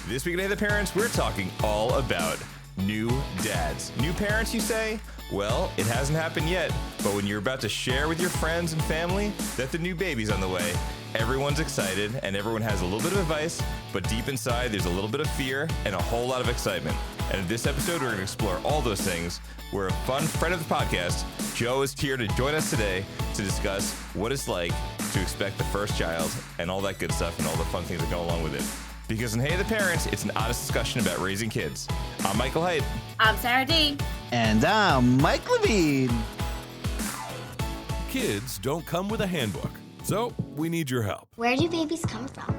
This week at Hey the Parents, we're talking all about new dads. New parents, you say? Well, it hasn't happened yet, but when you're about to share with your friends and family that the new baby's on the way, everyone's excited and everyone has a little bit of advice, but deep inside there's a little bit of fear and a whole lot of excitement. And in this episode, we're going to explore all those things. We're a fun friend of the podcast. Joe is here to join us today to discuss what it's like to expect the first child and all that good stuff and all the fun things that go along with it. Because in Hey the Parents, it's an honest discussion about raising kids. I'm Michael Haidt. I'm Sarah D. And I'm Mike Levine. Kids don't come with a handbook, so we need your help. Where do babies come from?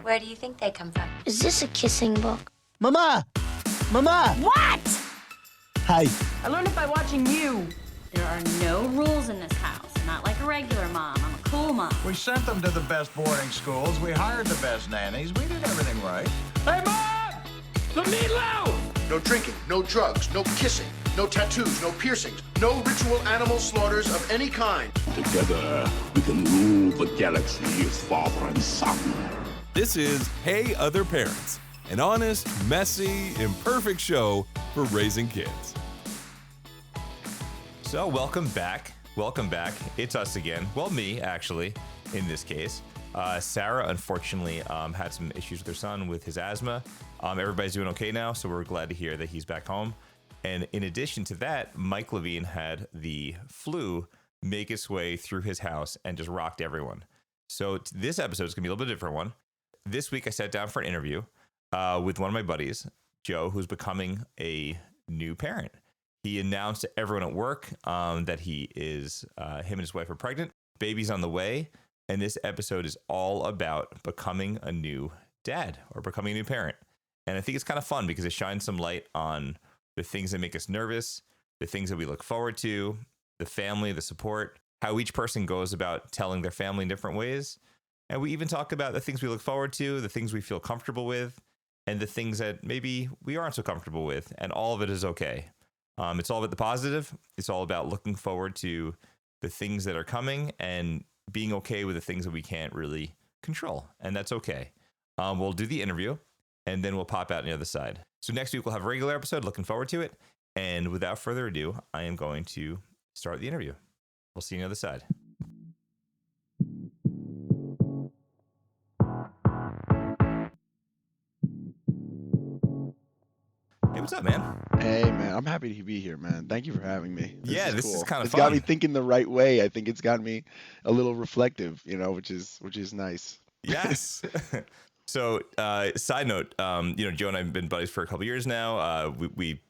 Where do you think they come from? Is this a kissing book? Mama! Mama! What? Hi. I learned it by watching you. There are no rules in this house. Not like a regular mom. I'm a cool mom. We sent them to the best boarding schools. We hired the best nannies. We did everything right. Hey, Mom! The meatloaf! No drinking, no drugs, no kissing, no tattoos, no piercings, no ritual animal slaughters of any kind. Together, we can rule the galaxy as father and son. This is Hey Other Parents, an honest, messy, imperfect show for raising kids. So welcome back. Welcome back. It's us again. Well, me, actually, in this case. Sarah, unfortunately, had some issues with her son with his asthma. Everybody's doing okay now, so we're glad to hear that he's back home. And in addition to that, Mike Levine had the flu make its way through his house and just rocked everyone. So this episode is going to be a little bit different one. This week, I sat down for an interview with one of my buddies, Joe, who's becoming a new parent. He announced to everyone at work that him and his wife are pregnant. Baby's on the way. And this episode is all about becoming a new dad or becoming a new parent. And I think it's kind of fun because it shines some light on the things that make us nervous, the things that we look forward to, the family, the support, how each person goes about telling their family in different ways. And we even talk about the things we look forward to, the things we feel comfortable with, and the things that maybe we aren't so comfortable with. And all of it is okay. It's all about the positive. It's all about looking forward to the things that are coming and being okay with the things that we can't really control. And that's okay. We'll do the interview and then we'll pop out on the other side. So next week we'll have a regular episode. Looking forward to it. And without further ado, I am going to start the interview. We'll see you on the other side. Hey, what's up, man? Hey, man. I'm happy to be here, man. Thank you for having me. This cool. is kind of It's fun. got me thinking the right way. I think it's got me a little reflective, which is nice. Yes. So, side note, Joe and I have been buddies for a couple years now. We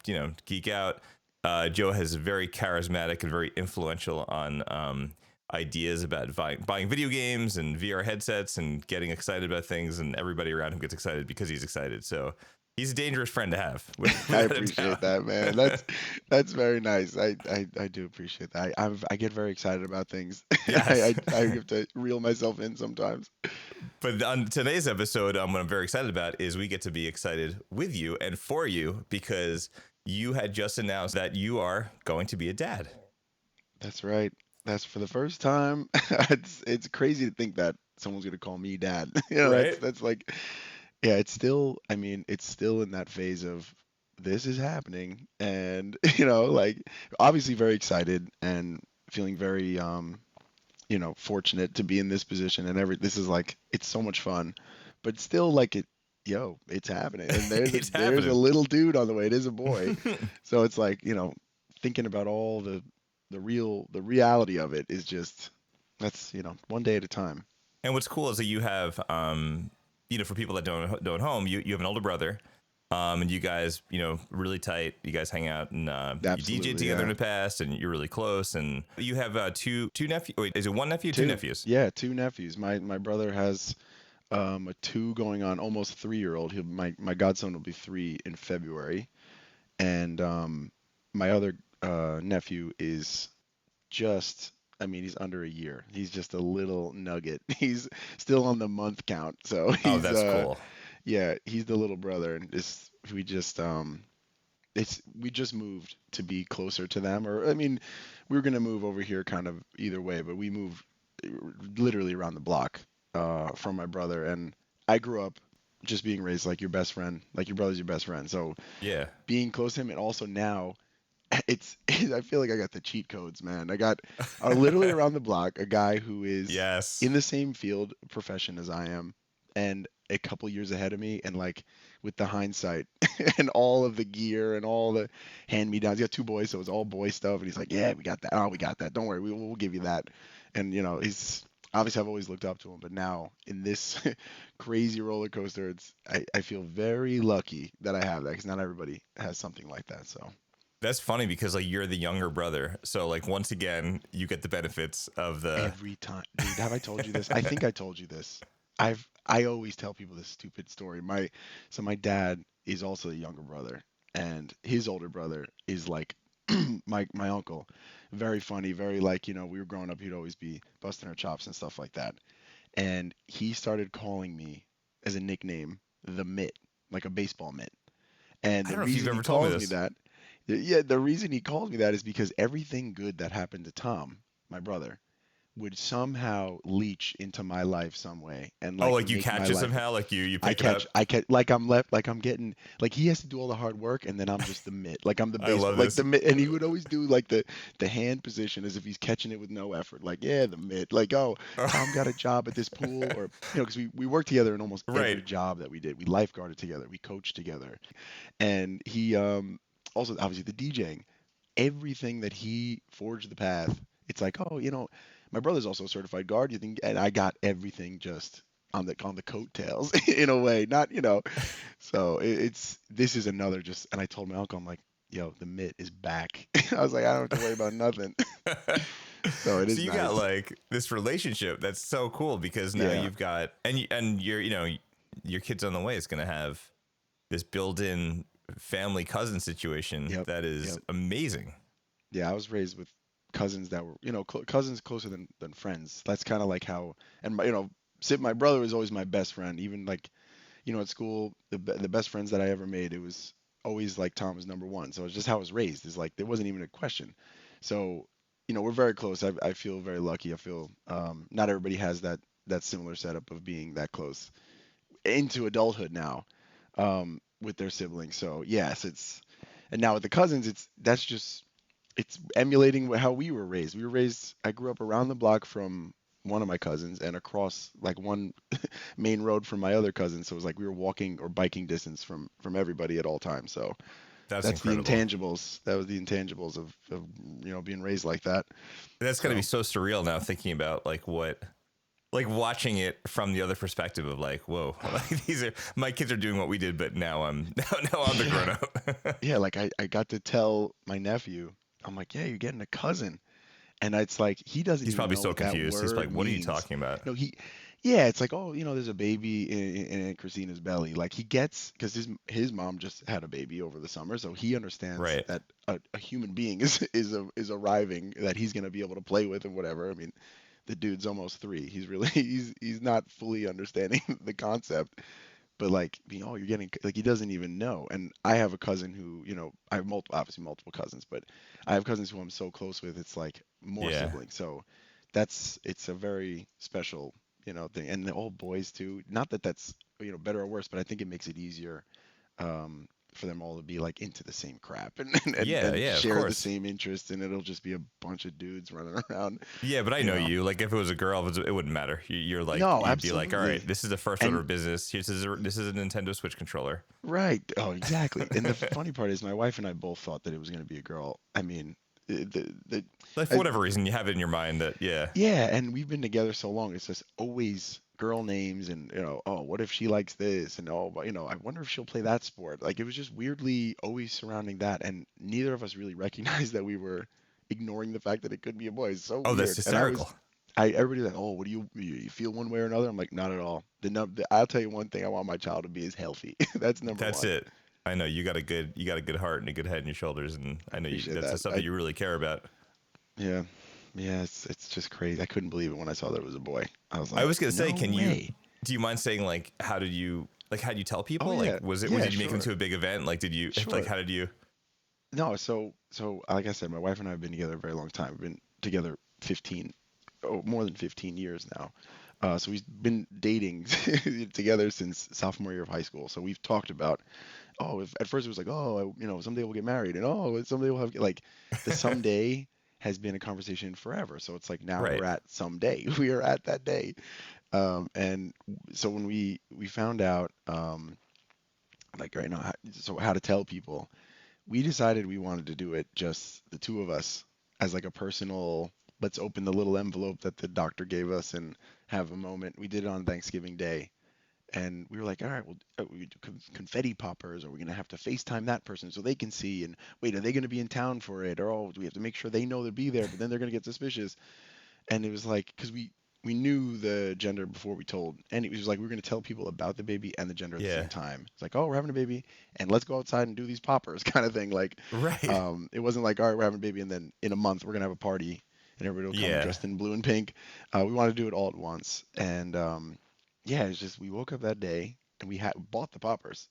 geek out. Joe is very charismatic and very influential on ideas about buying video games and VR headsets and getting excited about things, and everybody around him gets excited because he's excited. So he's a dangerous friend to have. I appreciate that, man. That's very nice. I do appreciate that. I get very excited about things. Yes. I have to reel myself in sometimes. But on today's episode, what I'm very excited about is we get to be excited with you and for you because you had just announced that you are going to be a dad. That's right. That's for the first time. It's crazy to think that someone's going to call me dad. Right? That's like, yeah, it's still in that phase of this is happening. And, obviously very excited and feeling very, fortunate to be in this position and this is like, it's so much fun, but still like it's happening. And there's a little dude on the way. It is a boy. So it's like, thinking about all the reality of it is just, that's, one day at a time. And what's cool is that you have, for people that don't know at home, you have an older brother, and you guys, really tight. You guys hang out and you DJed together in the past, and you're really close. And you have two nephews. Wait, is it one nephew? Two nephews. Yeah, two nephews. My brother has a 2 going on, almost 3-year-old. My godson will be 3 in February, and my other nephew is just. He's under a year. He's just a little nugget. He's still on the month count. So that's cool. Yeah, he's the little brother, and we just moved to be closer to them. Or we were gonna move over here kind of either way, but we moved literally around the block from my brother. And I grew up just being raised like your best friend, like your brother's your best friend. So Yeah. being close to him, and also now it's I feel like I got the cheat codes, man. I got literally around the block a guy who is Yes. in the same field profession as I am, and a couple years ahead of me, and like with the hindsight and all of the gear and all the hand me downs. He got two boys, so it's all boy stuff, and he's like, yeah, we got that. Oh, we got that. Don't worry, we'll give you that. And he's obviously I've always looked up to him, but now in this crazy roller coaster, I feel very lucky that I have that because not everybody has something like that. So. That's funny because like you're the younger brother, so like once again you get the benefits of the. Every time, dude, have I told you this? I think I told you this. I always tell people this stupid story. My dad is also the younger brother, and his older brother is like my uncle. Very funny, very like, we were growing up, he'd always be busting our chops and stuff like that. And he started calling me as a nickname the mitt, like a baseball mitt. And I the don't know if you've reason he ever told me calls me this. that, yeah, the reason he calls me that is because everything good that happened to Tom, my brother, would somehow leach into my life some way and Oh, like like you make my catch it life. somehow, like you I pick it up. catch, I catch, like I'm left, like I'm getting, like he has to do all the hard work, and then I'm just the mitt, like I'm the I love baseball, like this. the mitt, and he would always do like the hand position as if he's catching it with no effort, like yeah, the mitt, like oh, Tom got a job at this pool, or because we worked together in almost Right. every job that we did, we lifeguarded together, we coached together, and he also obviously the DJing, everything that he forged the path. It's like, oh, my brother's also a certified guard. You think, and I got everything just on the coattails in a way, not. So it's this is another just, and I told my uncle, I'm like, yo, the mitt is back. I was like, I don't have to worry about nothing. So it So is you got nice. like this relationship that's so cool because now Yeah. you've got and you're your kid's on the way is going to have this built-in family cousin situation Yep. that is Yep. amazing. Yeah, I was raised with cousins that were, cousins closer than friends. That's kind of like how, and my brother was always my best friend. Even like, at school, the best friends that I ever made, it was always like Tom was number one. So it's just how I was raised. It's like there wasn't even a question. So, we're very close. I feel very lucky. I feel not everybody has that similar setup of being that close into adulthood now with their siblings. So yes, and now with the cousins, it's emulating how we were raised. I grew up around the block from one of my cousins and across like one main road from my other cousin. So it was like we were walking or biking distance from everybody at all times. So That's that's the incredible. intangibles. That was the intangibles of being raised like that. That's got to So be so surreal now thinking about like watching it from the other perspective of like, whoa, like these are my kids are doing what we did, but now I'm now I'm the grown up. yeah, like I got to tell my nephew, I'm like, yeah, you're getting a cousin. And it's like he doesn't He's even probably know so what that confused. He's word like, what are you means. talking about? Yeah, it's like, oh, there's a baby in Christina's belly. Like he gets, because his mom just had a baby over the summer, so he understands Right. that a human being is arriving that he's gonna be able to play with and whatever. I mean, the dude's almost 3. He's really he's not fully understanding the concept, but like, you're getting, like, he doesn't even know. And I have a cousin who, I have obviously multiple cousins, but I have cousins who I'm so close with, it's like more Yeah. siblings. So it's a very special, thing. And they're all boys too. Not that that's, better or worse, but I think it makes it easier for them all to be like into the same crap and Yeah, and yeah, of share the course. same interests, and it'll just be a bunch of dudes running around, Yeah, but I you know know. you. Like, if it was a girl, it wouldn't matter. You're like, No, you'd be like, all right, absolutely. this is the first order And of business. This is a Nintendo Switch controller. right. Oh, exactly. And the funny part is my wife and I both thought that it was going to be a girl. I mean, Like, for I, whatever reason, you have it in your mind that, yeah, yeah, and we've been together so long. It's just always girl names, and oh, what if she likes this, and oh, but I wonder if she'll play that sport. Like it was just weirdly always surrounding that, and neither of us really recognized that we were ignoring the fact that it could be a boy. It's so oh, that's weird. And hysterical. everybody's like, oh, what do you feel one way or another? I'm like, not at all. I'll tell you one thing. I want my child to be is healthy. That's number That's one. it. I know you got a good heart and a good head in your shoulders, and I know Appreciate that's the that. stuff that you really care about. Yeah, yeah. It's just crazy. I couldn't believe it when I saw that it was a boy. I was I like, was gonna say, no way. do you mind saying like, how did you tell Oh people? yeah, Like, yeah, did you make it sure, into a big event? Like, did you, like, sure. how did you? No, so like I said, my wife and I have been together a very long time. We've been together 15, more than 15 years now. So we've been dating together since sophomore year of high school. So we've talked about, oh, if at first it was like, oh, someday we'll get married, and oh, someday we'll have like the someday has been a conversation forever. So it's like now Right. we're at someday. We are at that day. And so when we found out, like right now, how to tell people, we decided we wanted to do it just the two of us as like a personal, let's open the little envelope that the doctor gave us and have a moment. We did it on Thanksgiving Day. And we were like, all right, well, we do confetti poppers, or we're going to have to FaceTime that person so they can see. And wait, are they going to be in town for it? Or, oh, do we have to make sure they know they'll be there? But then they're going to get suspicious. And it was like, because we knew the gender before we told, and it was like we were going to tell people about the baby and the gender at the Yeah. same time. It's like, oh, we're having a baby, and let's go outside and do these poppers, kind of thing. Like, Right. it wasn't like, all right, we're having a baby, and then in a month we're going to have a party, and everybody will come Yeah. dressed in blue and pink. We wanted to do it all at once, and yeah, it's just we woke up that day and we had bought the poppers,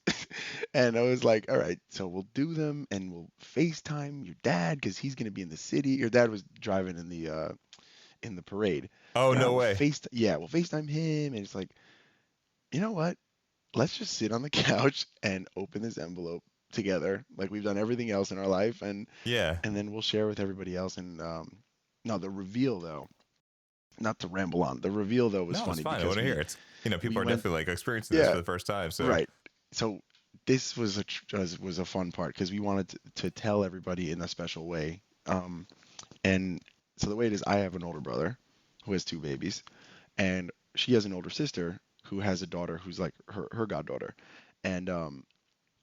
and I was like, all right, so we'll do them, and we'll FaceTime your dad because he's going to be in the city. Your dad was driving in the parade. Oh, So no way. We'll FaceTime him, and it's like, you know what? Let's just sit on the couch and open this envelope together, like we've done everything else in our life, and Yeah. then we'll share with everybody else. And no, the reveal though, not to ramble on, the reveal though was No, it's funny fine. I because want to hear it. It's, people are went, definitely like experiencing this yeah, for the first time. So right. So this was a fun part because we wanted to tell everybody in a special way. And so the way it is, I have an older brother who has two babies, and she has an older sister who has a daughter who's like her goddaughter, and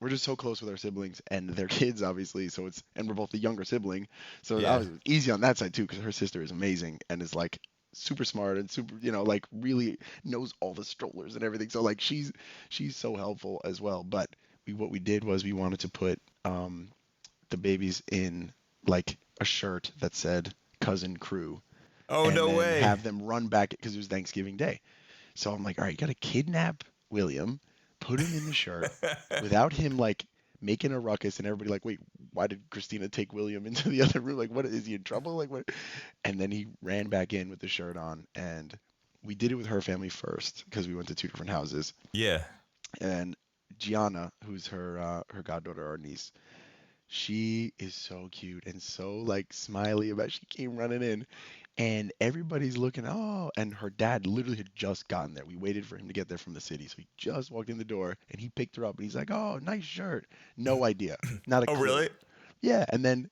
we're just so close with our siblings and their kids, obviously. So and we're both the younger sibling, so Yeah. obviously it was easy on that side too, because her sister is amazing and is like super smart and super, like really knows all the strollers and everything. So like she's so helpful as well. But what we did was we wanted to put the babies in like a shirt that said cousin crew, Oh, and no then way. have them run back because it was Thanksgiving Day. So I'm like, all right, you got to kidnap William, put him in the shirt without him like making a ruckus, and everybody like, wait, why did Christina take William into the other room? Like, what is he in trouble? Like, what? And then he ran back in with the shirt on, and we did it with her family first because we went to two different houses. Yeah. And Gianna, who's her goddaughter or niece, she is so cute and so like smiley about. She came running in, and everybody's looking. Oh, and her dad literally had just gotten there. We waited for him to get there from the city, so he just walked in the door and he picked her up and he's like, "Oh, nice shirt." No idea, not a Oh, clue. really? Yeah, and then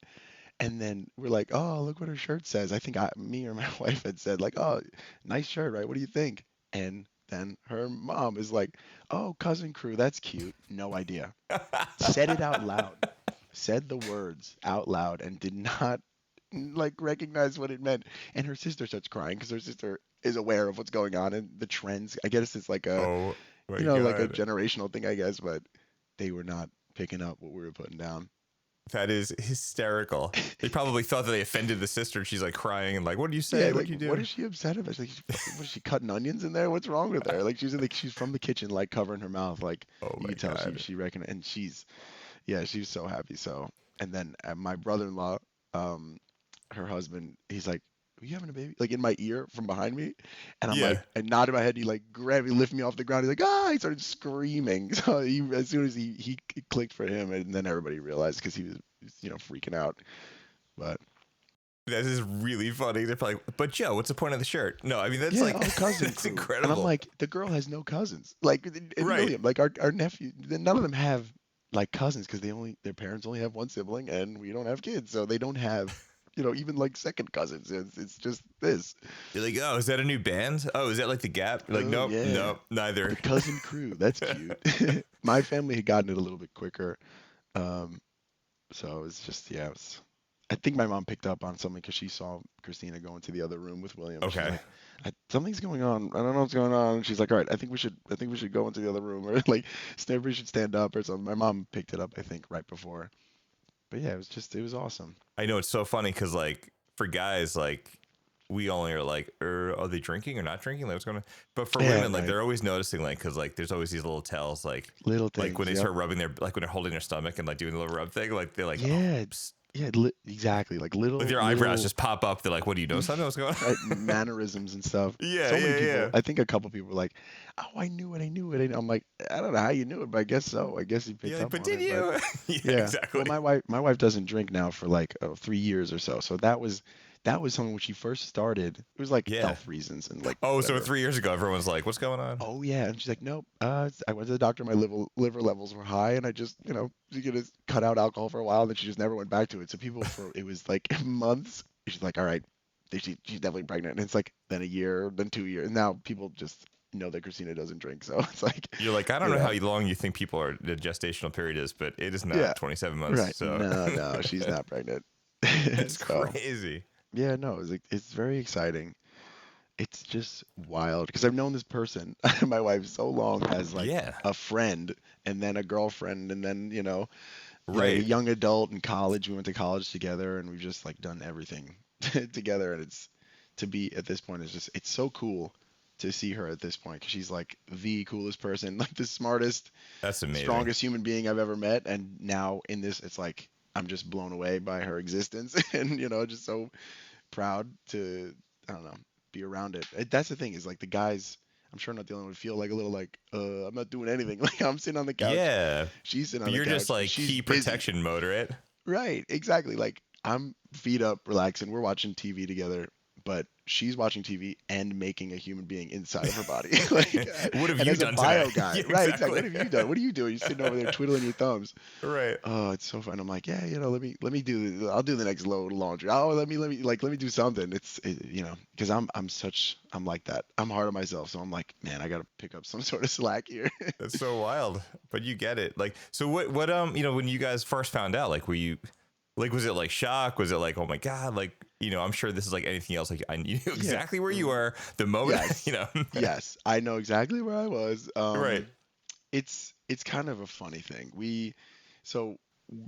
we're like, "Oh, look what her shirt says." I think me or my wife had said like, "Oh, nice shirt, right? What do you think?" And then her mom is like, "Oh, cousin crew, that's cute." No idea. Said it out loud. Said the words out loud and did not like recognize what it meant. And her sister starts crying because her sister is aware of what's going on and the trends. I guess it's like Oh, my like a God. generational thing, I guess, but they were not picking up what we were putting down. That is hysterical. They probably thought that they offended the sister. She's like crying and like, what do you say? Yeah, What like do you do? what is she upset about? She's like, was she cutting onions in there? What's wrong with her? Like she's from the kitchen, like covering her mouth, like Oh, you my can tell God. she reckoned, and she was so happy. So, and then my brother-in-law, her husband, he's like, "Are you having a baby?" Like in my ear from behind me, and I'm like, Yeah. I nodded my head. He like grabbed me, lifted me off the ground. He's like, "Ah!" He started screaming. So as soon as he it clicked for him, and then everybody realized because he was freaking out. But That is really funny. They're probably, but Joe, what's the point of the shirt? No, I mean, that's yeah, like, cousin that's crew. And incredible. I'm like, the girl has no cousins. Like and Right. William, like our nephew, none of them have like cousins because their parents only have one sibling, and we don't have kids, so they don't have even like second cousins. It's just this. You're like, oh, is that a new band? Oh, is that like the Gap? You're like, Oh, nope, yeah. nope, neither. The cousin crew. That's cute. My family had gotten it a little bit quicker. So it's just, yeah. I think my mom picked up on something because she saw Christina go into the other room with William. She's Okay. like, something's going on. I don't know what's going on. And she's like, all right, I think we should go into the other room, or like everybody should stand up or something. My mom picked it up, I think, right before. But yeah, it was awesome. I know it's so funny because like for guys, like we only are like, are they drinking or not drinking? Like what's going on? But for Yeah, women, like right. they're always noticing, like, because like there's always these little tells, like Little like when they things, start yep. rubbing like when they're holding their stomach and like doing the little rub thing, like they're like, Yeah. oh, psst, Yeah, exactly. Like Like little their eyebrows little just pop up. They're like, "What do you know? Something what's going on?" right, mannerisms and stuff. Yeah, So many yeah, people, yeah. I think a couple people were like, "Oh, I knew it, I knew it." I'm like, I don't know how you knew it, but I guess so. I guess you You're picked like, up "But on did it. But you?" Yeah, yeah, well, exactly. my wife doesn't drink now for like 3 years or so. So that was something when she first started. It was like Yeah. health reasons and like Oh, so whatever. 3 years ago, everyone's like, "What's going on?" Oh yeah, and she's like, nope. I went to the doctor. My liver levels were high, and I just, she's gonna cut out alcohol for a while, and then she just never went back to it. So people for it was like months. She's like, all right, she's definitely pregnant, and it's like then a year, then 2 years, and now people just know that Christina doesn't drink. So it's like, You're like, I don't you know how know, long you think people are the gestational period is, but it is yeah, not 27 months. right. So No, no, she's not pregnant. that's So crazy. yeah, no, it's very exciting. It's just wild because I've known this person, my wife, so long as like Yeah. a friend and then a girlfriend and then, like a Right. young adult in college. We went to college together and we've just like done everything together. And it's to be at this point is just, it's so cool to see her at this point because she's like the coolest person, like the smartest, That's amazing. strongest human being I've ever met. And now in this, it's like, I'm just blown away by her existence and, just so proud to, I don't know, be around it. That's the thing is like the guys, I'm sure I'm not the only one would feel like a little like, I'm not doing anything. Like I'm sitting on the couch, Yeah. she's sitting But on the you're just couch, but like she's key busy. protection mode, right? Right, exactly. Like I'm feet up, relaxing. We're watching TV together, but she's watching TV and making a human being inside of her body. Like, What have and you as a done today? bio guy, Yeah, right? Exactly. exactly. What have you done? What are you doing? You're sitting over there twiddling your thumbs. Right. Oh, it's so fun. I'm like, yeah, let me do. I'll do the next load of laundry. Oh, let me do something. Because I'm like that. I'm hard on myself, so I'm like, man, I gotta pick up some sort of slack here. That's so wild. But you get it. Like, so what, when you guys first found out, like, were you, like, was it like shock? Was it like, oh my God, like, I'm sure this is like anything else. Like, I knew Yeah. exactly where you were the moment, Yes. Yes. I know exactly where I was. Right. It's kind of a funny thing. So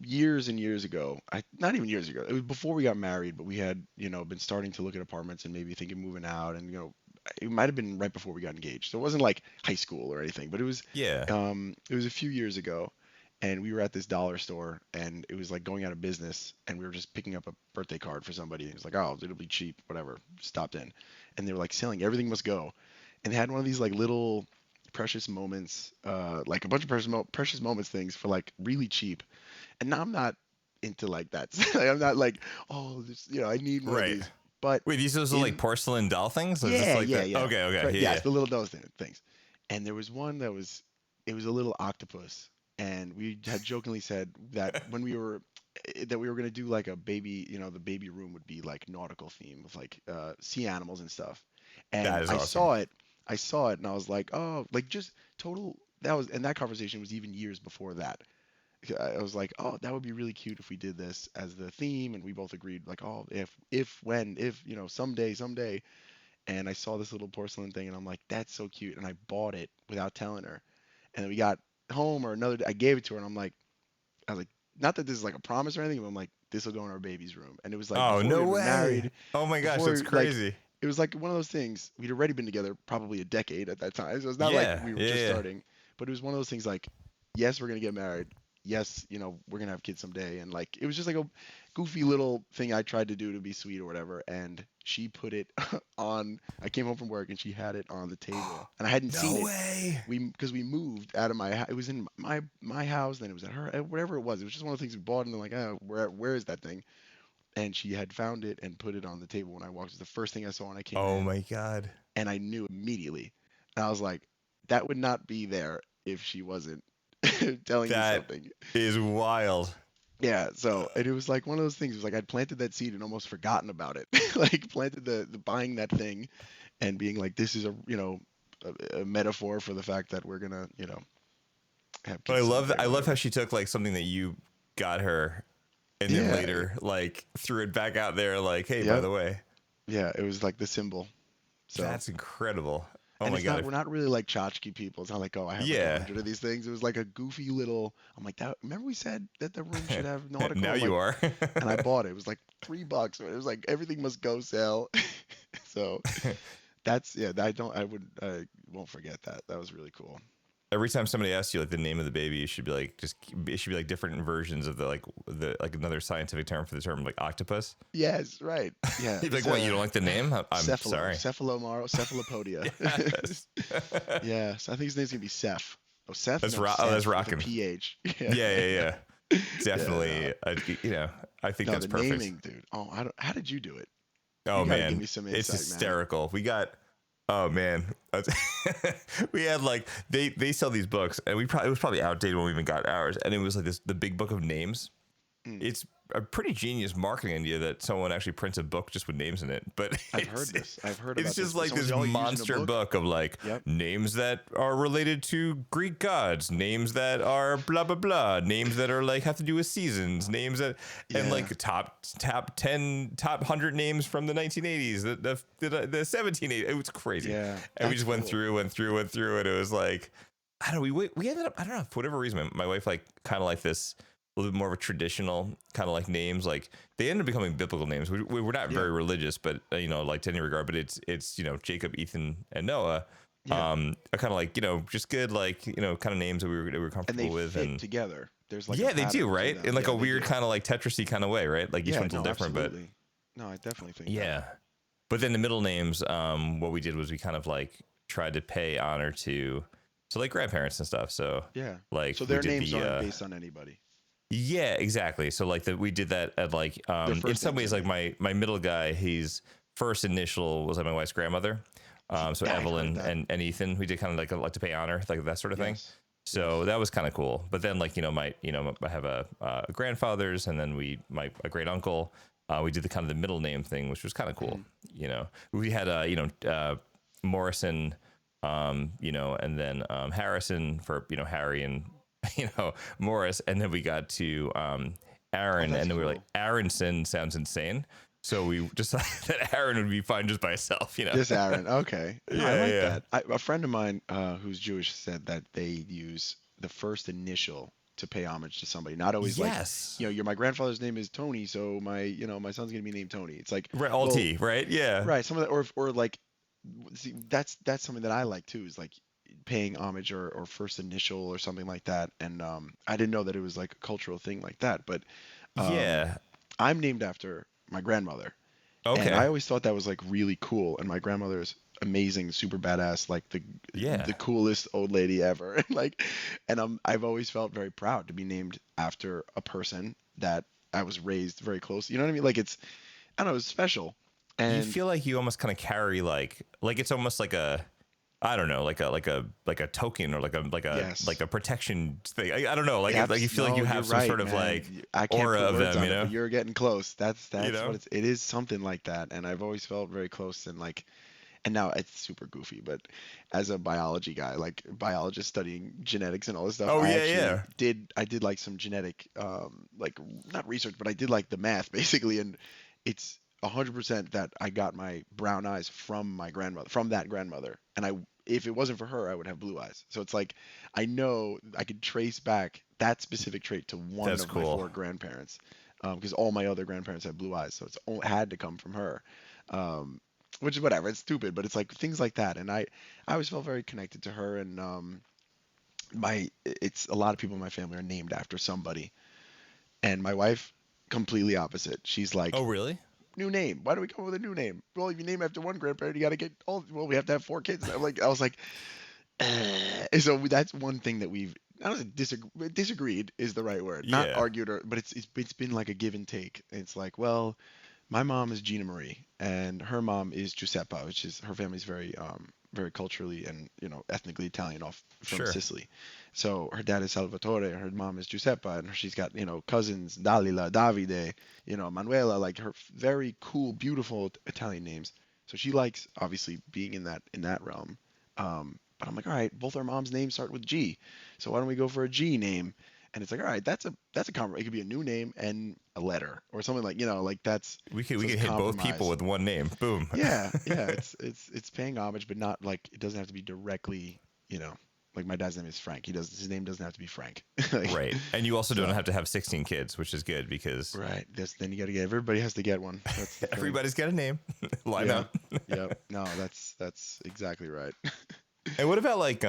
years and years ago, not even years ago, it was before we got married, but we had, been starting to look at apartments and maybe thinking moving out and, it might have been right before we got engaged. So it wasn't like high school or anything, but Yeah. it was a few years ago and we were at this dollar store and it was like going out of business and we were just picking up a birthday card for somebody and it was like, oh, it'll be cheap, whatever. Stopped in and they were like selling everything must go. And they had one of these like little precious moments, like a bunch of precious moments things for like really cheap. And now I'm not into like that. Like, I'm not like, oh, this, I need more of Right. these. But Wait, these are like in porcelain doll things? Or is this yeah, like yeah, the, yeah. okay, okay. Yeah, Yes, yeah. the little nose things. And there was one that it was a little octopus. And we had jokingly said that when we were gonna do like a baby, the baby room would be like nautical theme with like sea animals and stuff. And That is I awesome. saw it, and I was like, oh, like just total. And that conversation was even years before that. I was like, oh, that would be really cute if we did this as the theme, and we both agreed, like, oh, if, someday. And I saw this little porcelain thing, and I'm like, that's so cute, and I bought it without telling her. And then we got home or another day, I gave it to her, and I was like, not that this is like a promise or anything, but I'm like, this will go in our baby's room. And it was like Oh, before we no had been way. married, Oh my gosh, that's before like crazy. it was like one of those things. We'd already been together probably a decade at that time, so it's not like Yeah, we were yeah, just yeah. starting. But it was one of those things like, yes, we're gonna get married. Yes, we're gonna have kids someday. And like it was just like a goofy little thing I tried to do to be sweet or whatever. And she put it on. I came home from work and she had it on the table, and I hadn't seen No it. way. Because we moved out of it was in my house, then it was at her, whatever it was. It was just one of the things we bought, and then like, oh, where is that thing? And she had found it and put it on the table when I walked. It was the first thing I saw when I came Oh in, my God. and I knew immediately. And I was like, that would not be there if she wasn't telling me That something. is wild. Yeah, so and it was like one of those things. It was like I'd planted that seed and almost forgotten about it. Like planted the buying that thing and being like, this is a metaphor for the fact that we're gonna have But I kids love someday that. or I love how whatever. she took like something that you got her and then Yeah, later like threw it back out there like, hey, by yep, the way. yeah. It was like the symbol. So. That's incredible. Oh And my it's not, God. we're not really like tchotchke people. It's not like, oh, I have like Yeah. 100 of these things. It was like a goofy little, I'm like, remember we said that the room should have nautical? Now I'm you like, are. and I bought it. It was like $3. It was like everything must go sell. So yeah, I won't forget that. That was really cool. every time somebody asks you like the name of the baby, you should be like it should be like different versions of the another scientific term for the term, like octopus. Yes, right. Yeah. You'd be like, what? You don't like the name? I'm sorry. Cephalopodia. Yes. Yeah. So I think his name's gonna be Seth. Oh, Seth. That's no, oh, Seth that's with a rocking. PH. Yeah. Definitely. I think No, that's the perfect. naming, dude. Oh, how did you do it? Oh You gotta man, give me some it's insight, hysterical. We got, oh man, we had like they sell these books, and it was probably outdated when we even got ours, and it was like the big book of names. It's a pretty genius marketing idea that someone actually prints a book just with names in it. But I've heard this. I've heard about it's just this. like Someone's this all using a monster book of like Yep. names that are related to Greek gods, names that are blah blah blah, names that are like have to do with seasons, names that and Yeah. like top 100 names from the 1980s, the 1780s. It was crazy. Yeah, and we that's just went cool. through, and it was like, I don't know. We ended up, I don't know, for whatever reason, my wife like kind of like this. A little bit more of a traditional kind of like names. Like they ended up becoming biblical names. We're not very religious, but like to any regard. But it's Jacob, Ethan, and Noah. Yeah. Are kind of like just good like kind of names that we were And they comfortable with. fit And together. There's like they do, right? In like a weird kind kind of like Tetrisy kind of way, right? Like each one's a little different, absolutely. No, I definitely think but yeah. But then the middle names, what we did was we kind of like tried to pay honor to like grandparents and stuff. So Yeah. like So their we did names the, aren't based on anybody. Yeah, exactly. So like we did that at like in first some names, ways I like my middle guy, his first initial was like my wife's grandmother. So Yeah, I've heard Evelyn that. and Ethan, we did kind of like to pay honor, like that sort of thing. Yes. So that was kind of cool. But then like I have a grandfather's, and then a great uncle. We did the kind of the middle name thing, which was kind of cool. We had Morrison, and then Harrison for Harry and Morris, and then we got to Aaron, and then we were like, Aronson sounds insane, so we decided that Aaron would be fine just by itself. Just Aaron. Okay. Yeah, I like yeah. that. A friend of mine who's Jewish said that they use the first initial to pay homage to somebody. Not always Yes. like, my grandfather's name is Tony, so my son's gonna be named Tony. It's like Right, all T, right? Yeah. right. Some of that, or like, see, that's something that I like too. Is like paying homage or first initial or something like that. And I didn't know that it was like a cultural thing like that. But Yeah. I'm named after my grandmother. Okay. And I always thought that was like really cool. And my grandmother is amazing, super badass, like the coolest old lady ever. And I've always felt very proud to be named after a person that I was raised very close. You know what I mean? Like I don't know, it's special. And you feel like you almost kind of carry like it's almost like a, I don't know, like a token or like a protection thing. I don't know, like you feel like you have some sort of like I can't aura put of words them, on it, but you're getting close. That's what it is, something like that. And I've always felt very close, and now it's super goofy, but as a biology guy, like biologist studying genetics and all this stuff, I did like some genetic like not research, but I did like the math basically, and it's 100% that I got my brown eyes from my grandmother, from that grandmother, and if it wasn't for her, I would have blue eyes. So it's like I know I could trace back that specific trait to one That's of cool. my 4 grandparents, because all my other grandparents had blue eyes, so had to come from her. Which is whatever, it's stupid, but it's like things like that, and I always felt very connected to her, and it's a lot of people in my family are named after somebody, and my wife completely opposite. She's like, oh really? New name. Why do we come up with a new name? Well, if you name after one grandparent, you got to get all. Well, we have to have 4 kids. I was like, so that's one thing that we've. I don't know, disagreed is the right word. Not argued, but it's been like a give and take. It's like, well, my mom is Gina Marie, and her mom is Giuseppa, which is her family's very very culturally and ethnically Italian, off from Sicily. So her dad is Salvatore, her mom is Giuseppa, and she's got cousins Dalila, Davide, Manuela, like her very cool, beautiful Italian names. So she likes obviously being in that realm. But I'm like, all right, both our moms' names start with G, so why don't we go for a G name? And it's like, all right, that's a compromise. It could be a new name and a letter or something like that's. We can hit both people with one name. Boom. Yeah. It's paying homage, but not like it doesn't have to be directly. Like my dad's name is Frank. His name doesn't have to be Frank. Right. And you also don't have to have 16 kids, which is good because. Right. Then you got to everybody has to get one. Everybody's got a name. Line up. Yep. No, that's exactly right. And what about like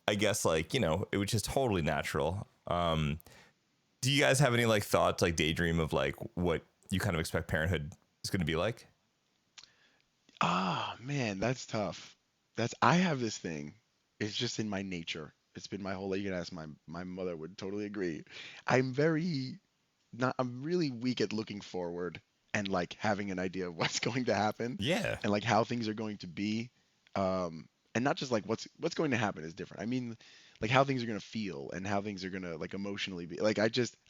I guess like, it was just totally natural. Do you guys have any like thoughts, like daydream of like what you kind of expect parenthood is going to be like? Ah, man, that's tough. I have this thing. It's just in my nature. It's been my whole life. You can ask my mother would totally agree. I'm very not I'm really weak at looking forward and like having an idea of what's going to happen Yeah. and like how things are going to be. And not just like what's going to happen is different. I mean like how things are going to feel and how things are going to like emotionally be. Like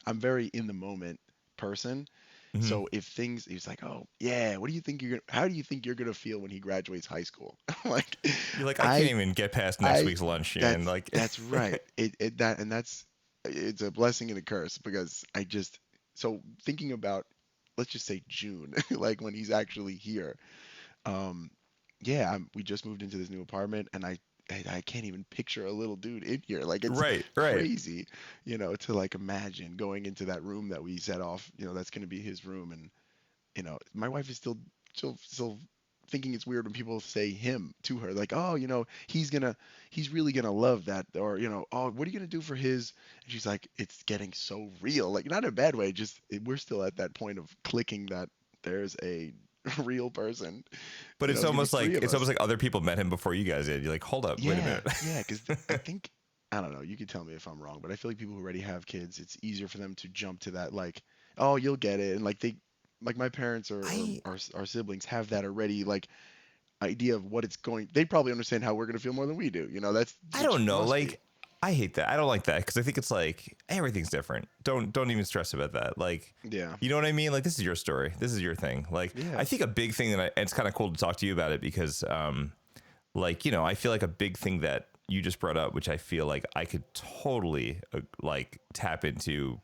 I'm very in the moment person. Hmm. So if things, he's like, oh yeah, what do you think how do you think you're gonna feel when he graduates high school? Like, You're like, I can't I, even get past next I, week's lunch. And that's like, that's right. It's a blessing and a curse because so thinking about, let's just say June, like when he's actually here. Um, yeah, we just moved into this new apartment and I can't even picture a little dude in here. Like it's right, right. crazy, to like imagine going into that room that we set off, that's going to be his room. And, my wife is still thinking it's weird when people say him to her, like, oh, he's really gonna love that, or, oh, what are you gonna do for his? And she's like, it's getting so real, like not in a bad way, just we're still at that point of clicking that there's a real person. But It's gonna be three of it's almost us. like other people met him before you guys did. You're like, hold up, wait a Yeah, minute. yeah, because I think I don't know. You can tell me if I'm wrong, but I feel like people who already have kids, it's easier for them to jump to that, like, oh, you'll get it, and like like my parents or I our siblings have that already, like idea of what it's going. They probably understand how we're gonna feel more than we do. That's I which don't know. must be. Like, I hate that. I don't like that because I think it's like everything's different. Don't even stress about that. Like, Yeah, you know what I mean? Like, this is your story. This is your thing. Like, yeah, I think a big thing and it's kind of cool to talk to you about it because, like, I feel like a big thing that you just brought up, which I feel like I could totally like tap into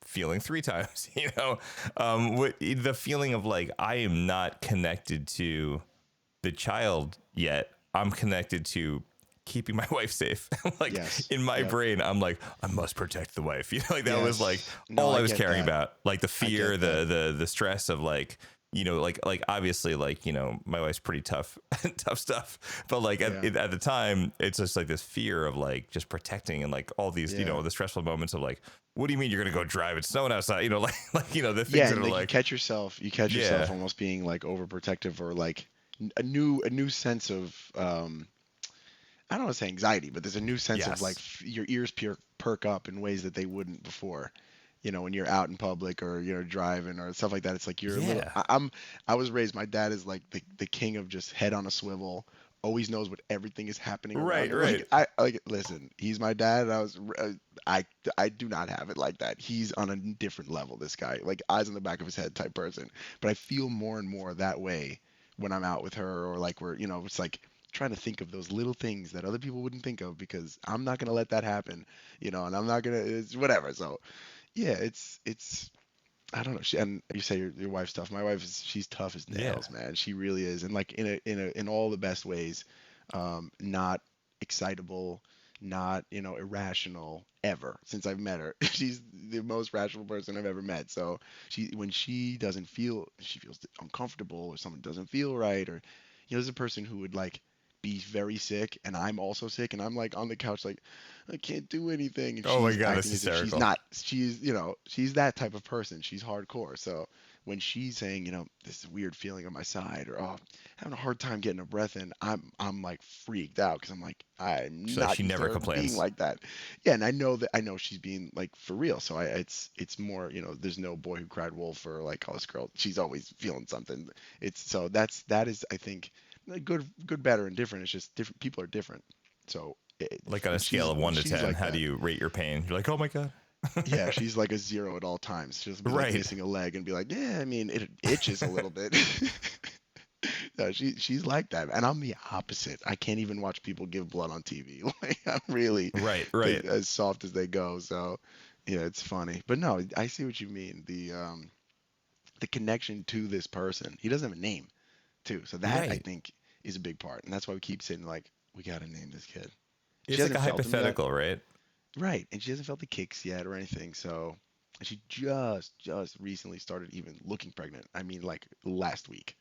feeling three times. The feeling of like I am not connected to the child yet. I'm connected to keeping my wife safe. Like yes, in my yep, brain, I'm like, I must protect the wife. Like that was like yes. No, all I I was get caring that. about. Like the I fear, get that. the stress of like, like obviously like, my wife's pretty tough, tough stuff. But like Yeah, at the time, it's just like this fear of like just protecting and like all these, yeah. the stressful moments of like, what do you mean you're gonna go drive? It's snowing outside. Like the things Yeah, that and are like like, you catch yourself yeah, almost being like overprotective or like a new sense of I don't want to say anxiety, but there's a new sense of like yes, your ears perk up in ways that they wouldn't before. When you're out in public or you're driving or stuff like that, it's like you're a little. yeah, I was raised. My dad is like the king of just head on a swivel. Always knows what everything is happening around right, him. right. Like I like listen. He's my dad. And I I do not have it like that. He's on a different level. This guy, like eyes on the back of his head type person. But I feel more and more that way when I'm out with her or like we're it's like trying to think of those little things that other people wouldn't think of because I'm not gonna let that happen, and I'm not gonna it's whatever. So yeah, it's I don't know. And you say your wife's tough. My wife she's tough as Yeah. nails, man. She really is, and like in all the best ways. Not excitable, not irrational ever since I've met her. She's the most rational person I've ever met. So when she feels uncomfortable or someone doesn't feel right or there's a person who would like be very sick and I'm also sick and I'm like on the couch like I can't do anything and Oh my she's God, that's acting as if she's hysterical. not. She's that type of person. She's hardcore. So when she's saying, this weird feeling on my side or having a hard time getting a breath in, I'm like freaked out because I'm like I'm She's like, not she used to never her being complains. like that. Yeah, and I know she's being like for real. So it's more, there's no boy who cried wolf or like oh this girl, she's always feeling something. It's so that is I think good, better, and different. It's just different people are different. So Like on a scale of when 1 to she's 10, like how do that, you rate your pain? You're like, oh my God. yeah, she's like a 0 at all times. She'll be like Right. missing a leg and be like, yeah, I mean it itches a little bit. No, she's like that, and I'm the opposite. I can't even watch people give blood on TV. Like I'm really Right. Right. as soft as they go. So yeah, it's funny. But no, I see what you mean. The connection to this person. He doesn't have a name too, so that I Right. think is a big part, and that's why we keep saying like we gotta name this kid. She It's like a hasn't felt him yet, hypothetical, right? right? And she hasn't felt the kicks yet or anything. So and she just recently started even looking pregnant. I mean, like last week.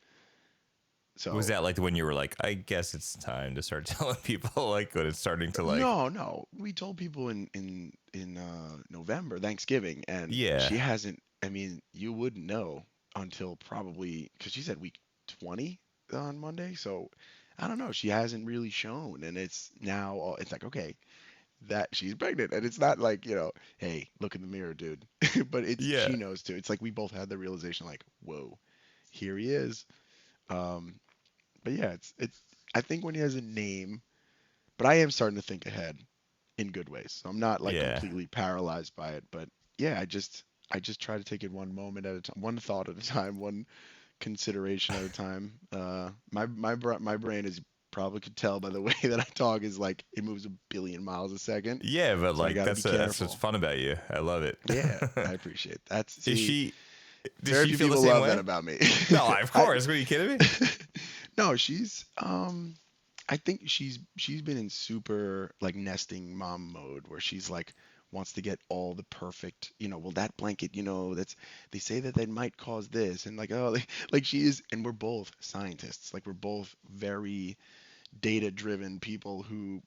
So Was that like when you were like, I guess it's time to start telling people, like when it's starting to like, no, we told people in November, Thanksgiving, and yeah, she hasn't. I mean, you wouldn't know until probably because she said week 20 on Monday. So I don't know. She hasn't really shown, and it's now. It's like okay, that she's pregnant, and it's not like hey, look in the mirror, dude. But it's yeah, she knows too. It's like we both had the realization, like, whoa, here he is. Um, but yeah, it's. I think when he has a name, but I am starting to think ahead in good ways. So I'm not like yeah, completely paralyzed by it, but yeah, I just try to take it one moment at a time, one thought at a time, one consideration at a time. My brain is probably could tell by the way that I talk is like it moves a billion miles a second, yeah. But so I like got to be that's what's careful. fun about you. I love it. Yeah, I appreciate that. Is See, she? Does very she few feel the people same love that way? about me. No, of I, course. Are you kidding me? no, I think she's been in super like nesting mom mode where she's like wants to get all the perfect, well that blanket, that's they say that they might cause this and like oh like she is and we're both scientists. Like we're both very data driven people who,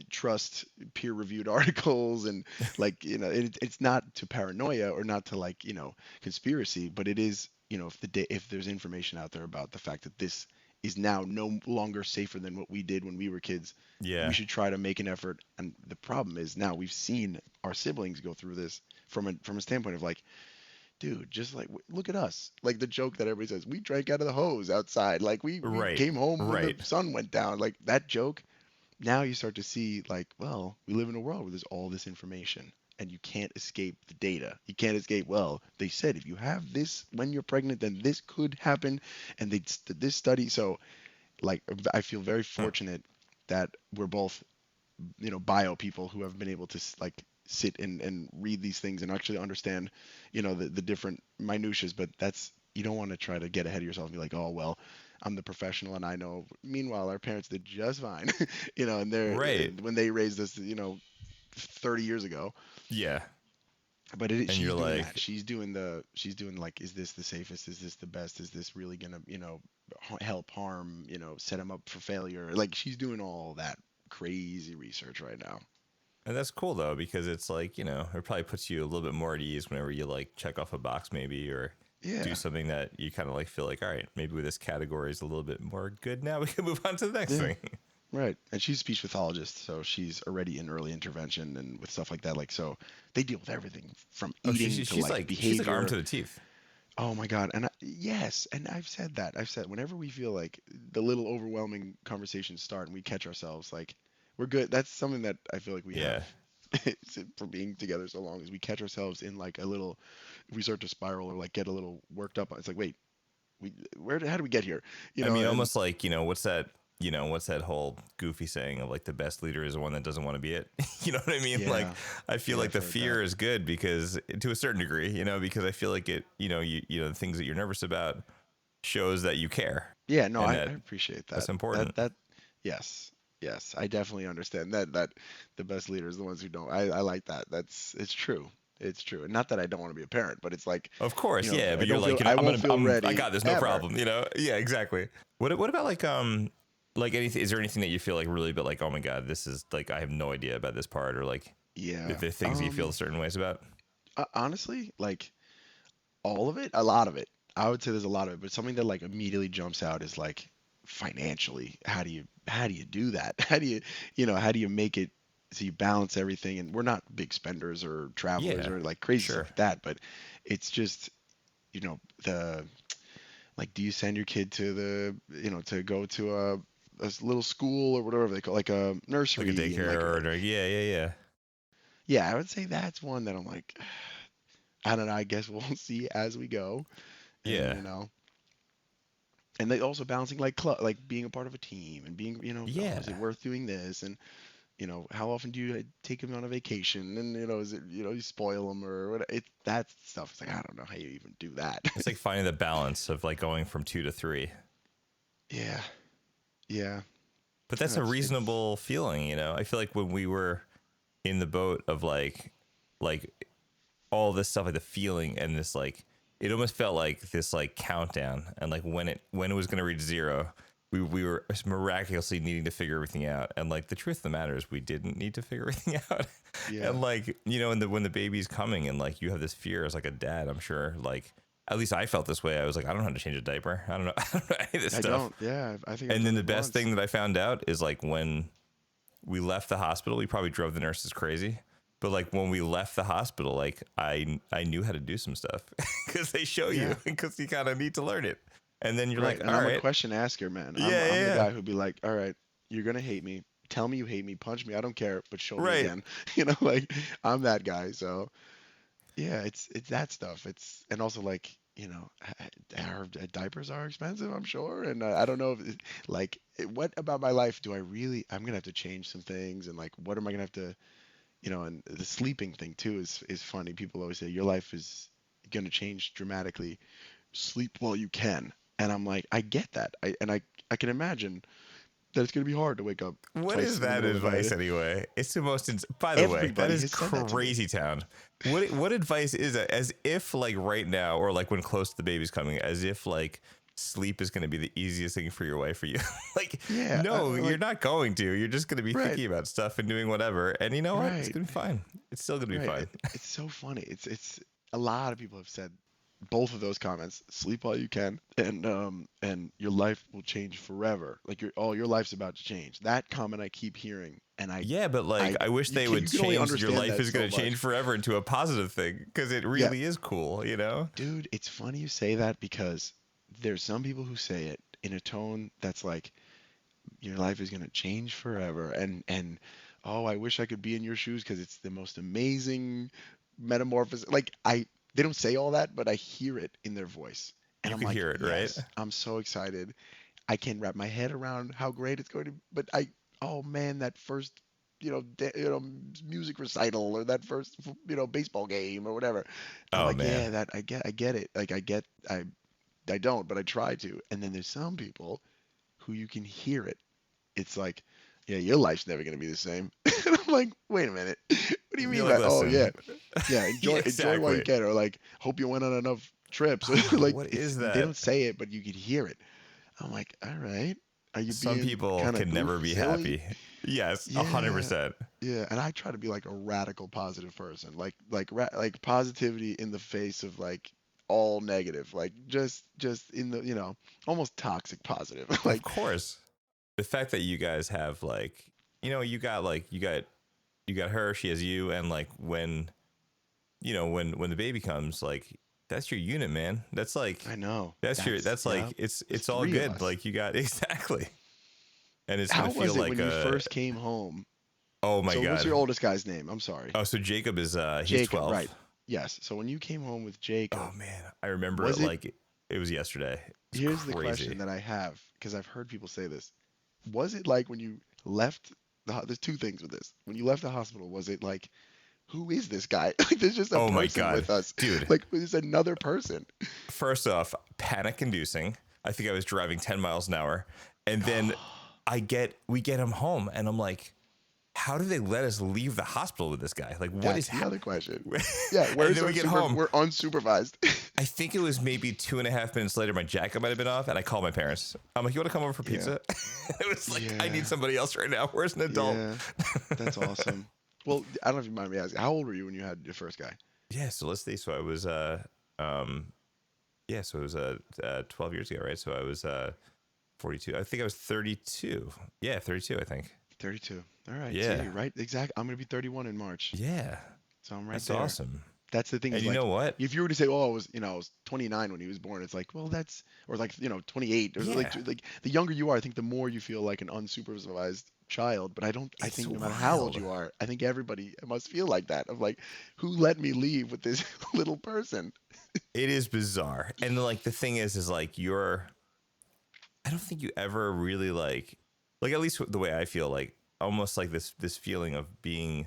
trust peer reviewed articles and like, it's not to paranoia or not to like, conspiracy, but it is, if there's information out there about the fact that this is now no longer safer than what we did when we were kids, we Yeah, should try to make an effort. And the problem is now we've seen our siblings go through this from a standpoint of like, dude, just like look at us. Like the joke that everybody says, we drank out of the hose outside. Like we right, came home when the right. sun went down. Like that joke. Now you start to see like, well, we live in a world where there's all this information and you can't escape the data. You can't escape, well, they said if you have this when you're pregnant, then this could happen. And this study. So like I feel very Huh. fortunate that we're both bio people who have been able to like sit and read these things and actually understand the different minutiae. But that's you don't want to try to get ahead of yourself and be like, oh well, I'm the professional and I know. Meanwhile our parents did just fine. And they're Right. when they raised us 30 years ago. Yeah. But And she's you're doing that. like, She's doing like, is this the safest? Is this the best? Is this really gonna help harm, set him up for failure? Like she's doing all that crazy research right now. and that's cool though, because it's like, it probably puts you a little bit more at ease whenever you like check off a box maybe or do Yeah. something that you kind of like feel like, all right, maybe with this category is a little bit more good now. We can move on to the next Yeah. thing. Right. And she's a speech pathologist, so she's already in early intervention and with stuff like that. Like, so they deal with everything from Oh, eating to like she's like armed behavior. to the teeth. Oh my God. And yes, and I've said that. I've said whenever we feel like the little overwhelming conversations start and we catch ourselves, like we're good. That's something that I feel like we Yeah. have for being together so long is we catch ourselves in like a little, if we start to spiral or like get a little worked up. It's like, wait, how do we get here? I mean, And almost like, what's that whole goofy saying of like the best leader is the one that doesn't want to be it? You know what I mean? Like, yeah, I feel yeah, like I've the heard fear that. is good because to a certain degree, because I feel like it, the things that you're nervous about shows that you care Yeah, no, and I appreciate that's that. important. Yes, yes, I definitely understand that the best leaders are the ones who don't. I like that. It's true. It's true. And not that I don't want to be a parent, but it's like, Of course. Yeah. I But you're don't like, feel, I I'm won't going to, feel I ready got this, no ever. problem. Yeah, exactly. What about like anything, is there anything that you feel like really, but like, oh my God, this is like, I have no idea about this part or like, Yeah. if there are things you feel certain ways about? Honestly, like all of it, a lot of it. I would say there's a lot of it, but something that like immediately jumps out is like financially. How do you do that? How do you make it so you balance everything? And we're not big spenders or travelers Yeah, or like crazy stuff sure. like that, but it's just, the like, do you send your kid to to go to a little school or whatever they call like a Like a nursery and daycare like yeah, yeah, yeah. yeah, I would say that's one that I'm like, I don't know. I guess we'll see as we go, and Yeah. and they also balancing like like being a part of a team and being oh, Yeah. is it worth doing this and how often do you take them on a vacation and is it you spoil them or what that stuff. It's like I don't know how you even do that. It's like finding the balance of like going from 2 to 3. Yeah, yeah, But that's a it's reasonable feeling. I feel like when we were in the boat of like all this stuff, like the feeling and this like it almost felt like this like countdown, and like when it was going to reach 0, we were miraculously needing to figure everything out. And like the truth of the matter is we didn't need to figure everything out. Yeah. And like, you know, when the baby's coming and like you have this fear as like a dad, I'm sure like at least I felt this way. I was like, I don't know how to change a diaper. I don't know, I don't know any of this stuff. Don't. Yeah, I think. And then the best thing that I found out is like when we left the hospital, we probably drove the nurses crazy. But like when we left the hospital, like I knew how to do some stuff because they show you, because you kind of need to learn it. And then you're like, and all I'm right. a question asker, man. I'm the guy who'd be like, all right, you're gonna hate me. Tell me you hate me. Punch me. I don't care. But show me again. You know, like I'm that guy. So yeah, it's that stuff. It's and also like, you know, our diapers are expensive, I'm sure. And I don't know if what about my life do I really? I'm gonna have to change some things. And like, what am I gonna have to? You know, and the sleeping thing too is funny. People always say your life is gonna change dramatically. Sleep while you can. And I'm like, I get that. I can imagine that it's gonna be hard to wake up. What is that advice anyway? It's the most. By the way, that is crazy town. What advice is that? As if like right now, or like when close to the baby's coming, as if like sleep is going to be the easiest thing for your wife for you. Like, no, you're not going to. You're just going to be thinking about stuff and doing whatever. And you know what? It's going to be fine. It's still going to be fine. It's so funny. It's a lot of people have said both of those comments. Sleep while you can, and your life will change forever. Like your life's about to change. That comment I keep hearing, and but like I wish they would change. Your life is going to change forever into a positive thing, because it really is cool, you know. Dude, it's funny you say that, because there's some people who say it in a tone that's like, your life is going to change forever, and oh, I wish I could be in your shoes because it's the most amazing metamorphosis. Like they don't say all that, but I hear it in their voice, and I'm like, hear it, right? I'm so excited. I can't wrap my head around how great it's going to. But oh man, that first, music recital, or that first, baseball game or whatever. I'm like, man, yeah, I get it. Like I don't, but I try to. And then there's some people who you can hear it. It's like, yeah, your life's never going to be the same. And I'm like, wait a minute. What do you mean? Like, oh, yeah. Yeah, enjoy while you can. Or like, hope you went on enough trips. Like, what is that? They don't say it, but you can hear it. I'm like, all right. Are you Some people can never be happy. Yes, 100%. Yeah, and I try to be like a radical positive person. Like positivity in the face of like all negative, like just in the almost toxic positive. Like, of course, the fact that you guys have like, you got her, she has you, and like when the baby comes, like that's your unit, man. That's like, I know, that's like it's all good. Like you got exactly, and it's gonna feel like when you first came home. Oh my God! What's your oldest guy's name? I'm sorry. Oh, so Jacob is he's 12, right? Yes. So when you came home with Jacob, oh man, I remember it like it was yesterday. Here's the question that I have, because I've heard people say this. Was it like when you left there's two things with this. When you left the hospital, was it like, who is this guy? Like, there's just a person with us, dude. Like, there's another person. First off, panic inducing. I think I was driving 10 miles an hour, and then we get him home, and I'm like, how do they let us leave the hospital with this guy? Like, what is the other question? Yeah, where's we get home? We're unsupervised. I think it was maybe 2.5 minutes later. My jacket might have been off, and I called my parents. I'm like, "You want to come over for pizza?" Yeah. It was like, I need somebody else right now. Where's an adult? Yeah, that's awesome. Well, I don't know if you mind me asking, how old were you when you had your first guy? Yeah, so let's see. So I was, it was 12 years ago, right? So I was 42. I think I was 32. Yeah, 32. I think. 32. All right. Yeah. So right. Exactly. I'm gonna be 31 in March. Yeah. So I'm right That's there. That's awesome. That's the thing. And you know what? If you were to say, "Oh, I was 29 when he was born," it's like, well, that's, or like 28. Or like the younger you are, I think the more you feel like an unsupervised child. But I think no matter how old you are, I think everybody must feel like that. Of like, who let me leave with this little person? It is bizarre, and like the thing is like I don't think you ever really like at least the way I feel, like almost like this feeling of being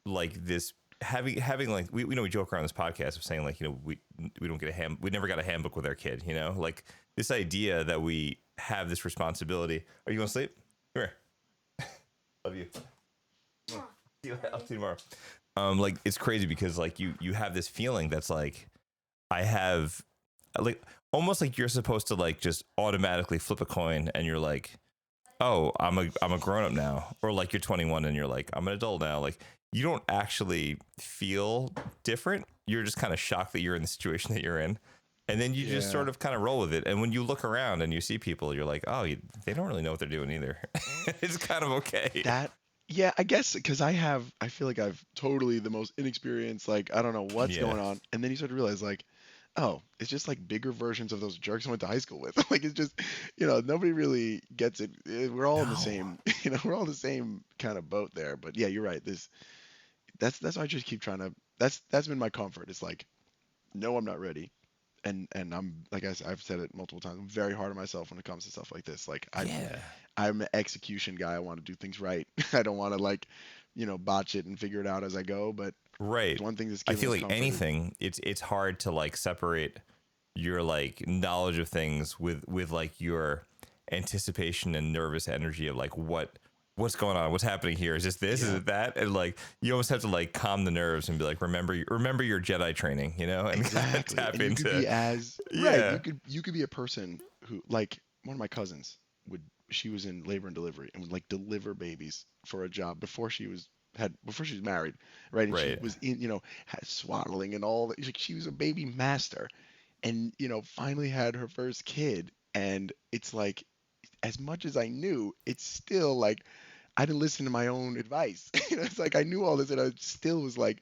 like this, having like we joke around this podcast of saying like, we don't get we never got a handbook with our kid, like this idea that we have this responsibility. Are you gonna sleep? Come here. Love you. I'll see you tomorrow. Like it's crazy because like you have this feeling that's like, I have like almost like you're supposed to like just automatically flip a coin and you're like, oh, I'm a grown up now, or like you're 21 and you're like, I'm an adult now. Like you don't actually feel different. You're just kind of shocked that you're in the situation that you're in. And then you just Yeah. sort of kind of roll with it. And when you look around and you see people, you're like, oh, they don't really know what they're doing either. It's kind of okay. That, yeah, I guess because I feel like I've totally the most inexperienced, like, I don't know what's Yeah. going on. And then you start to realize, like, oh, it's just like bigger versions of those jerks I went to high school with. Like, it's just, nobody really gets it. We're all in the No. same, we're all in the same kind of boat there. But yeah, you're right. That's why I just keep trying to, that's been my comfort. It's like, no, I'm not ready. And I'm like I've said it multiple times. I'm very hard on myself when it comes to stuff like this. Like Yeah. I'm an execution guy. I want to do things right. I don't want to like, botch it and figure it out as I go. But Right. one thing that's I given feel us like comfort anything, it's hard to like separate your like knowledge of things with like your anticipation and nervous energy of like what's going on, what's happening here, is this, is yeah, it that, and like you almost have to like calm the nerves and be like, remember your Jedi training, and kind of exactly. tap And you could into be right. yeah, You could be a person who like one of my cousins would. She was in labor and delivery and would like deliver babies for a job before she was married, right? And she right, was in, had swaddling and all that. Like she was a baby master, and finally had her first kid. And it's like, as much as I knew, it's still like I didn't listen to my own advice. It's like I knew all this, and I still was like,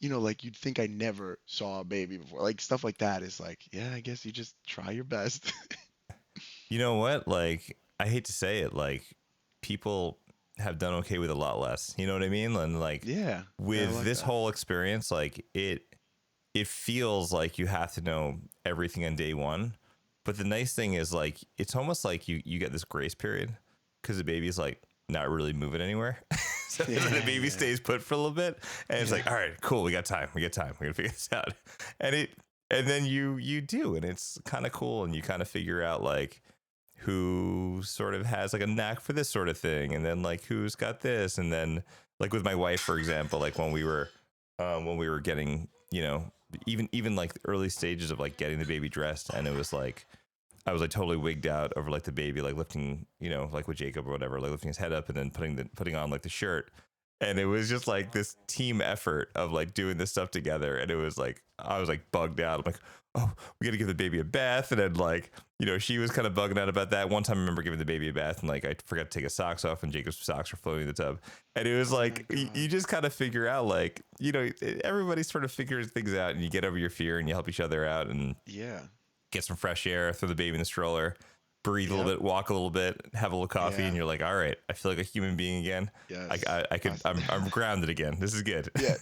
like you'd think I never saw a baby before. Like stuff like that is like, yeah, I guess you just try your best. you know what, like I hate to say it, like people have done okay with a lot less, you know what I mean, and like Yeah, yeah, I with like this that. whole experience, like it feels like you have to know everything on day one. But the nice thing is like it's almost like you get this grace period because the baby's like not really moving anywhere. So then the Yeah, baby yeah, stays put for a little bit and it's yeah, like, all right, cool, we got time. We got time. We're gonna figure this out. And then you do, and it's kind of cool, and you kind of figure out like who sort of has like a knack for this sort of thing, and then like who's got this, and then like with my wife, for example, like when we were getting, even like the early stages of like getting the baby dressed, and it was like I was like totally wigged out over like the baby like lifting, like with Jacob or whatever, like lifting his head up and then putting on like the shirt. And it was just like this team effort of like doing this stuff together. And it was like I was like bugged out. I'm like, oh, we got to give the baby a bath. And then like, she was kind of bugging out about that. One time I remember giving the baby a bath and like I forgot to take his socks off and Jacob's socks were floating in the tub. And it was oh my like you God. just kind of figure out like, everybody sort of figures things out and you get over your fear and you help each other out and Yeah, get some fresh air, throw the baby in the stroller, breathe a little yep, bit, walk a little bit, have a little coffee, and yeah, you're like, all right, I feel like a human being again. yes. I'm grounded again. This is good. Yeah,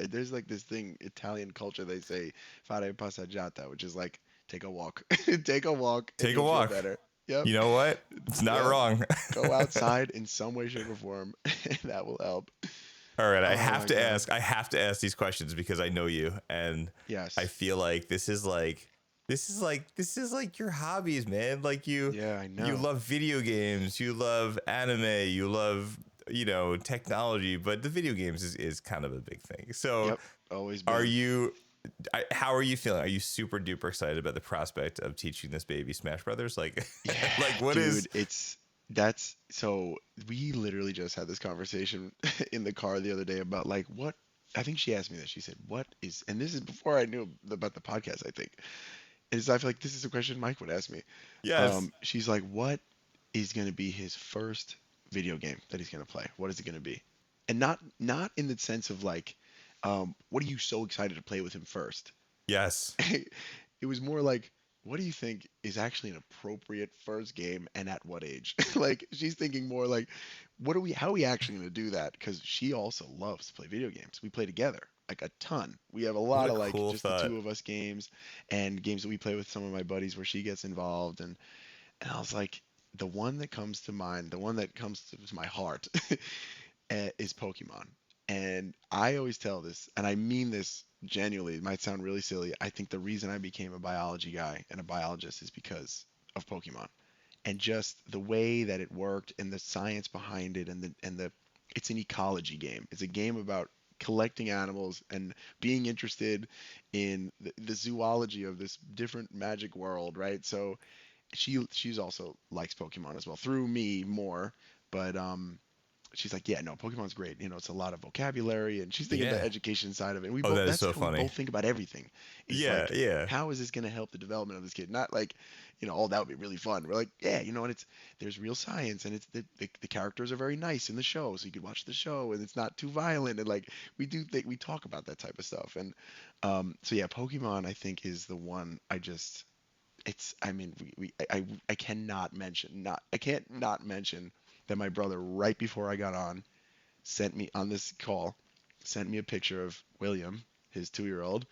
there's like this thing Italian culture. They say "fare passeggiata," which is like take a walk, take a walk, and Take a you'll feel walk. better. Yep, You know what? It's not yep. wrong. Go outside in some way, shape, or form. That will help. All right, I Oh have my to God. ask. I have to ask these questions because I know you, and I Yes. feel like this is like your hobbies, man. Like Yeah, I you know. love video games, you love anime, you love technology, but the video games is kind of a big thing. So Yep. Always are been. you? How are you feeling? Are you super duper excited about the prospect of teaching this baby Smash Brothers? Like, Yeah, like what is? dude, that's so we literally just had this conversation in the car the other day about like what I think she asked me this. She said, "What is," and this is before I knew about the podcast, I think. Is I feel like this is a question Mike would ask me. Yes. She's like, "What is going to be his first video game that he's going to play? What is it going to be?" And not in the sense of like, what are you so excited to play with him first? Yes. It was more like, what do you think is actually an appropriate first game and at what age? Like she's thinking more like, how are we actually going to do that? Because she also loves to play video games. We play together like a ton. We have a What lot a of like cool just the thought. two of us games and games that we play with some of my buddies where she gets involved. And I was like, the one that comes to mind, the one that comes to my heart is Pokemon. And I always tell this, and I mean this genuinely. It might sound really silly. I think the reason I became a biology guy and a biologist is because of Pokemon, and just the way that it worked and the science behind it, and the it's an ecology game. It's a game about collecting animals and being interested in the zoology of this different magic world, right? So she's also likes Pokemon as well through me more, but she's like, yeah, no, Pokemon's great. It's a lot of vocabulary, and she's thinking the Yeah. education side of it. And we Oh, both that is that's so how we funny. both think about everything. Is Yeah, like, yeah. how is this going to help the development of this kid? Not like, oh, that would be really fun. We're like, yeah, and there's real science, and it's the characters are very nice in the show, so you could watch the show, and it's not too violent, and like we talk about that type of stuff, and so yeah, Pokemon I think is the one I just it's I mean I cannot mention not I can't not mention that my brother right before I got on sent me on this call sent me a picture of William, his 2-year-old,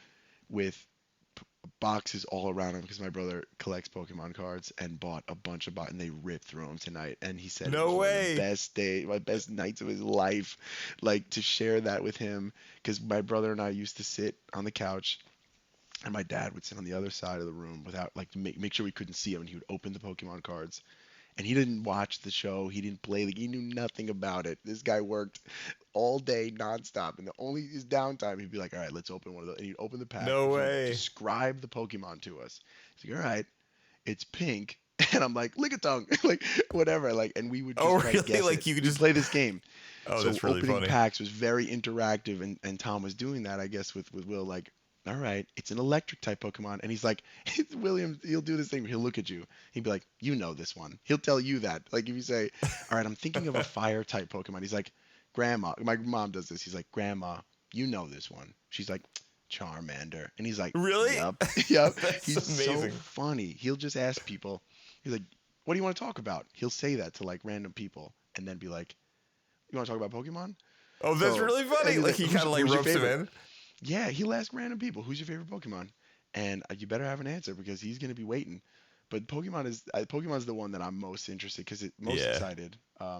with boxes all around him because my brother collects Pokemon cards and bought a bunch of boxes and they ripped through them tonight. And he said it No was one of the way. best nights of his life, like to share that with him because my brother and I used to sit on the couch and my dad would sit on the other side of the room without like to make sure we couldn't see him, and he would open the Pokemon cards. And he didn't watch the show. He didn't play. He knew nothing about it. This guy worked all day nonstop, and the only his downtime, he'd be like, "All right, let's open one of those." And he'd open the pack, No and he would way. describe the Pokemon to us. He's like, "All right, it's pink," and I'm like, "Lick a tongue," like whatever, like, and we would just Oh, try to really? guess it. Like you could We just. play this game. Oh, So that's really opening funny. packs was very interactive, and Tom was doing that, I guess, with Will, like, all right, it's an electric type Pokemon, and he's like, William, he'll do this thing where he'll look at you, he'd be like, you know this one, he'll tell you that, like if you say, all right, I'm thinking of a fire type Pokemon, he's like, Grandma, my mom does this, he's like, Grandma, you know this one, she's like, Charmander, and he's like, Really? yep, yep, That's he's so amazing. funny, he'll just ask people, he's like, what do you want to talk about? He'll say that to like random people, and then be like, you want to talk about Pokemon? Oh, that's So, really and funny. he's Like like, he kind of like who's your ropes him favorite? in. Yeah, he'll ask random people, who's your favorite Pokemon? And you better have an answer because he's going to be waiting. But Pokemon's the one that I'm most interested because most Yeah. excited.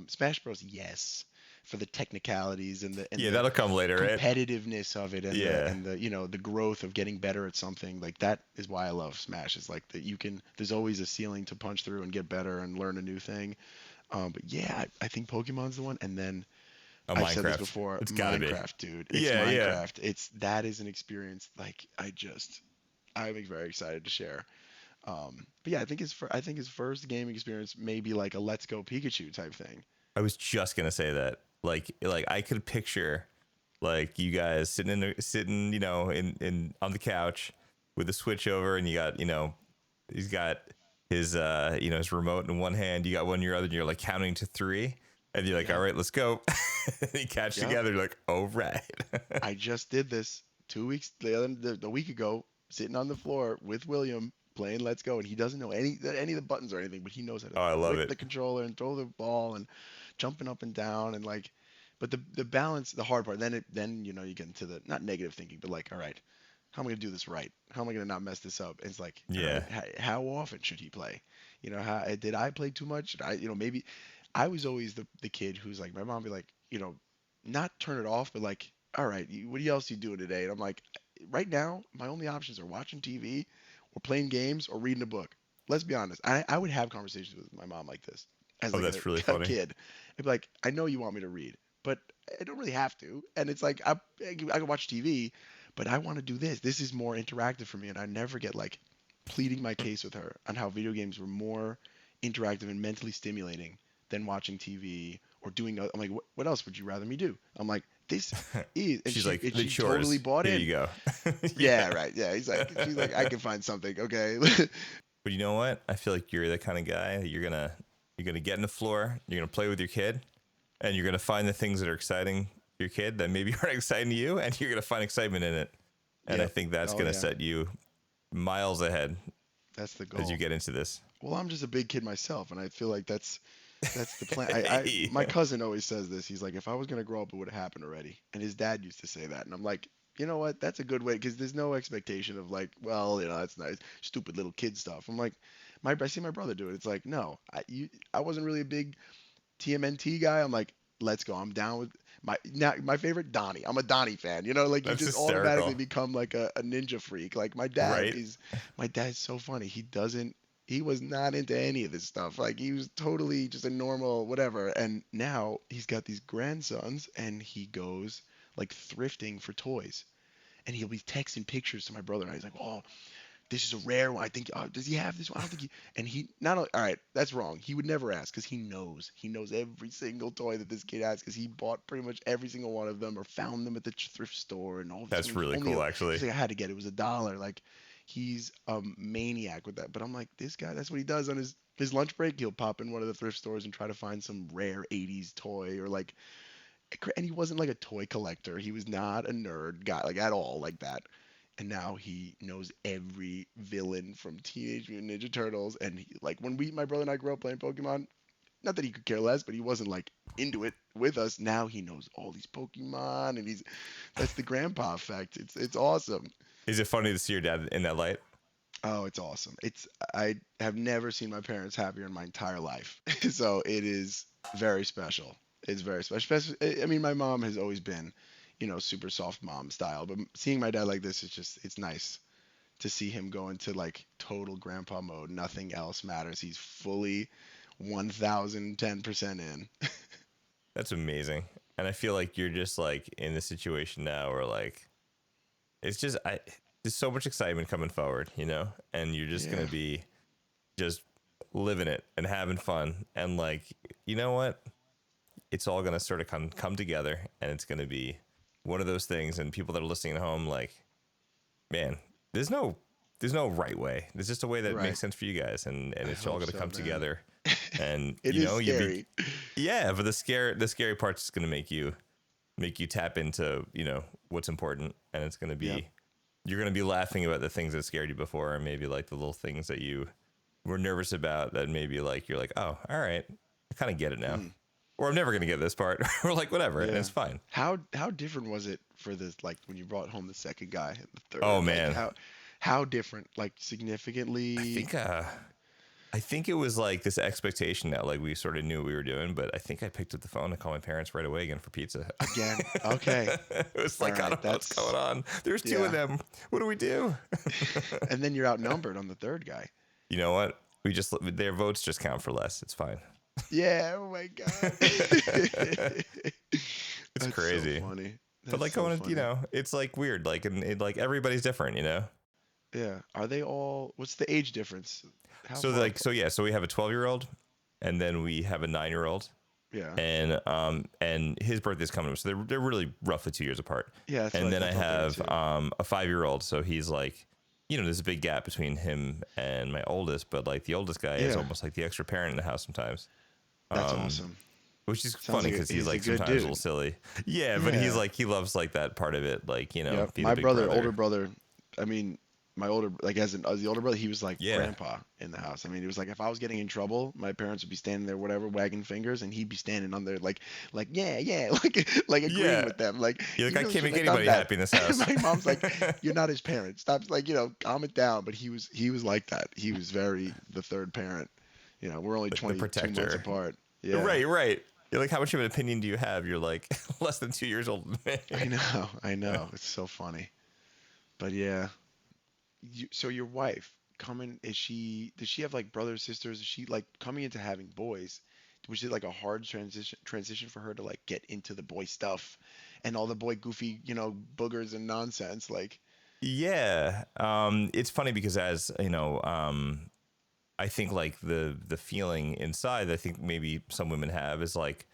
Smash Bros. Yes, for the technicalities and Yeah, the that'll come later, right? competitiveness of it and Yeah. the the growth of getting better at something. Like that is why I love Smash. It's like that there's always a ceiling to punch through and get better and learn a new thing. But yeah, I think Pokemon's the one. And then Oh, I've said this Minecraft. before, It's gotta be. Minecraft, dude. It's Yeah, yeah. Minecraft. That is an experience like I'm very excited to share. But yeah, I think his first gaming experience may be like a Let's Go Pikachu type thing. I was just gonna say that. Like I could picture like you guys sitting, in on the couch with the switch over, and you got, he's got his his remote in one hand, you got one in your other, and you're like counting to three, and you're like, Yeah. all right, let's go. And you catch Yep. together, you're like, all right. I just did this 2 weeks the week ago, sitting on the floor with William playing Let's Go, and he doesn't know any of the buttons or anything, but he knows how to Oh, I love whip it. the controller and throw the ball and jumping up and down and like, but the balance, the hard part. Then you get into the not negative thinking, but like, all right, how am I gonna do this right? How am I gonna not mess this up? And it's like, all Yeah. right, how often should he play? How did I play too much? Should I, maybe I was always the kid who's like, my mom would be like, not turn it off, but like, all right, what else you doing today? And I'm like, right now, my only options are watching TV or playing games or reading a book. Let's be honest. I would have conversations with my mom like this as Oh, like that's really a funny. kid. I'd be like, I know you want me to read, but I don't really have to. And it's like, I can watch TV, but I want to do this. This is more interactive for me. And I never get like pleading my case with her on how video games were more interactive and mentally stimulating than watching TV or doing. I'm like, what else would you rather me do? I'm like, this is. And She's like, the she chores. totally bought Here in. you go. Yeah, right. Yeah, she's like, I can find something. Okay. But you know what? I feel like you're the kind of guy that you're gonna get in the floor, you're gonna play with your kid, and you're gonna find the things that are exciting to your kid that maybe aren't exciting to you, and you're gonna find excitement in it. And I Yep. think that's Oh, gonna yeah. set you miles ahead That's the goal. as you get into this. Well, I'm just a big kid myself, and I feel like that's the plan. My cousin always says this. He's like, if I was gonna grow up, it would have happened already. And his dad used to say that, and I'm like, you know what? That's a good way because there's no expectation of like, well, that's nice, stupid little kid stuff. I'm like, I see my brother do it. It's like, no, I wasn't really a big TMNT guy. I'm like, let's go. I'm down with my favorite Donnie. I'm a Donnie fan. Like you That's just hysterical. automatically become like a ninja freak. Like Right? my dad's so funny. He was not into any of this stuff. Like he was totally just a normal whatever. And now he's got these grandsons and he goes like thrifting for toys, and he'll be texting pictures to my brother, and he's like, "Oh, this is a rare one. I think, does he have this one? I don't think he." And he not only, all right, that's wrong. He would never ask because he knows every single toy that this kid has because he bought pretty much every single one of them or found them at the thrift store and all. That's really cool, actually. He's like, I had to get it. It was $1. Like, he's a maniac with that. But I'm like, this guy, that's what he does on his lunch break. He'll pop in one of the thrift stores and try to find some rare 80s toy or like, and he wasn't like a toy collector. He was not a nerd guy like at all like that. And now he knows every villain from Teenage Mutant Ninja Turtles. And like when my brother and I grew up playing Pokemon, not that he could care less, but he wasn't like into it with us. Now he knows all these Pokemon, and that's the grandpa effect. It's awesome. Is it funny to see your dad in that light? Oh, it's awesome. I have never seen my parents happier in my entire life. So it is very special. It's very special. I mean, my mom has always been, super soft mom style, but seeing my dad like this is it's nice to see him go into like total grandpa mode. Nothing else matters. He's fully 1010% in. That's amazing. And I feel like you're just like in this situation now where like, it's just, there's so much excitement coming forward, and you're just going to be just living it and having fun. And like, you know what? It's all going to sort of come together, and it's going to be one of those things. And people that are listening at home, like, man, there's no right way. There's just a way that makes sense for you guys. And it's all going to come together. And it is scary. But the scary part's going to make you tap into, what's important. And it's going to be, you're going to be laughing about the things that scared you before. And maybe like the little things that you were nervous about that maybe like, you're like, oh, all right, I kind of get it now. Or I'm never going to get this part, or like whatever, and it's fine. How different was it for this, like when you brought home the second guy and the third? Oh man, like, how different? Like significantly? I think it was like this expectation that like we sort of knew what we were doing, but I think I picked up the phone and called my parents right away again for pizza. Again, okay. It was like, I don't know what's going on. There's two of them. What do we do? And then you're outnumbered on the third guy. You know what? Their votes just count for less. It's fine. Yeah. Oh my god. It's crazy. So funny. But like so going, funny. it's like weird. Like like everybody's different, Yeah. Are they all? What's the age difference? So we have a 12-year-old, and then we have a 9-year-old. Yeah. And his birthday's coming up, so they're really roughly 2 years apart. Yeah. And then I have a 5-year-old, so he's like, there's a big gap between him and my oldest, but like the oldest guy is almost like the extra parent in the house sometimes. That's awesome. Which is funny because he's like sometimes a little silly. Yeah, but he's like, he loves like that part of it. Like, my older brother, I mean, my older, like as the older brother, he was like grandpa in the house. I mean, it was like if I was getting in trouble, my parents would be standing there, whatever, wagging fingers, and he'd be standing on there like like agreeing with them. Like, you're like, I can't make anybody happy in this house. My mom's like, you're not his parent. Stop, like, calm it down. But he was like that. He was very the third parent. We're only 22 months apart. Yeah. Right. You're like, how much of an opinion do you have? You're like less than 2 years old. I know. It's so funny. But yeah. So your wife does she have like brothers, sisters? Is she like coming into having boys? Was it like a hard transition for her to like get into the boy stuff and all the boy goofy, boogers and nonsense? Like, yeah. It's funny because as I think like the feeling inside, I think maybe some women have is like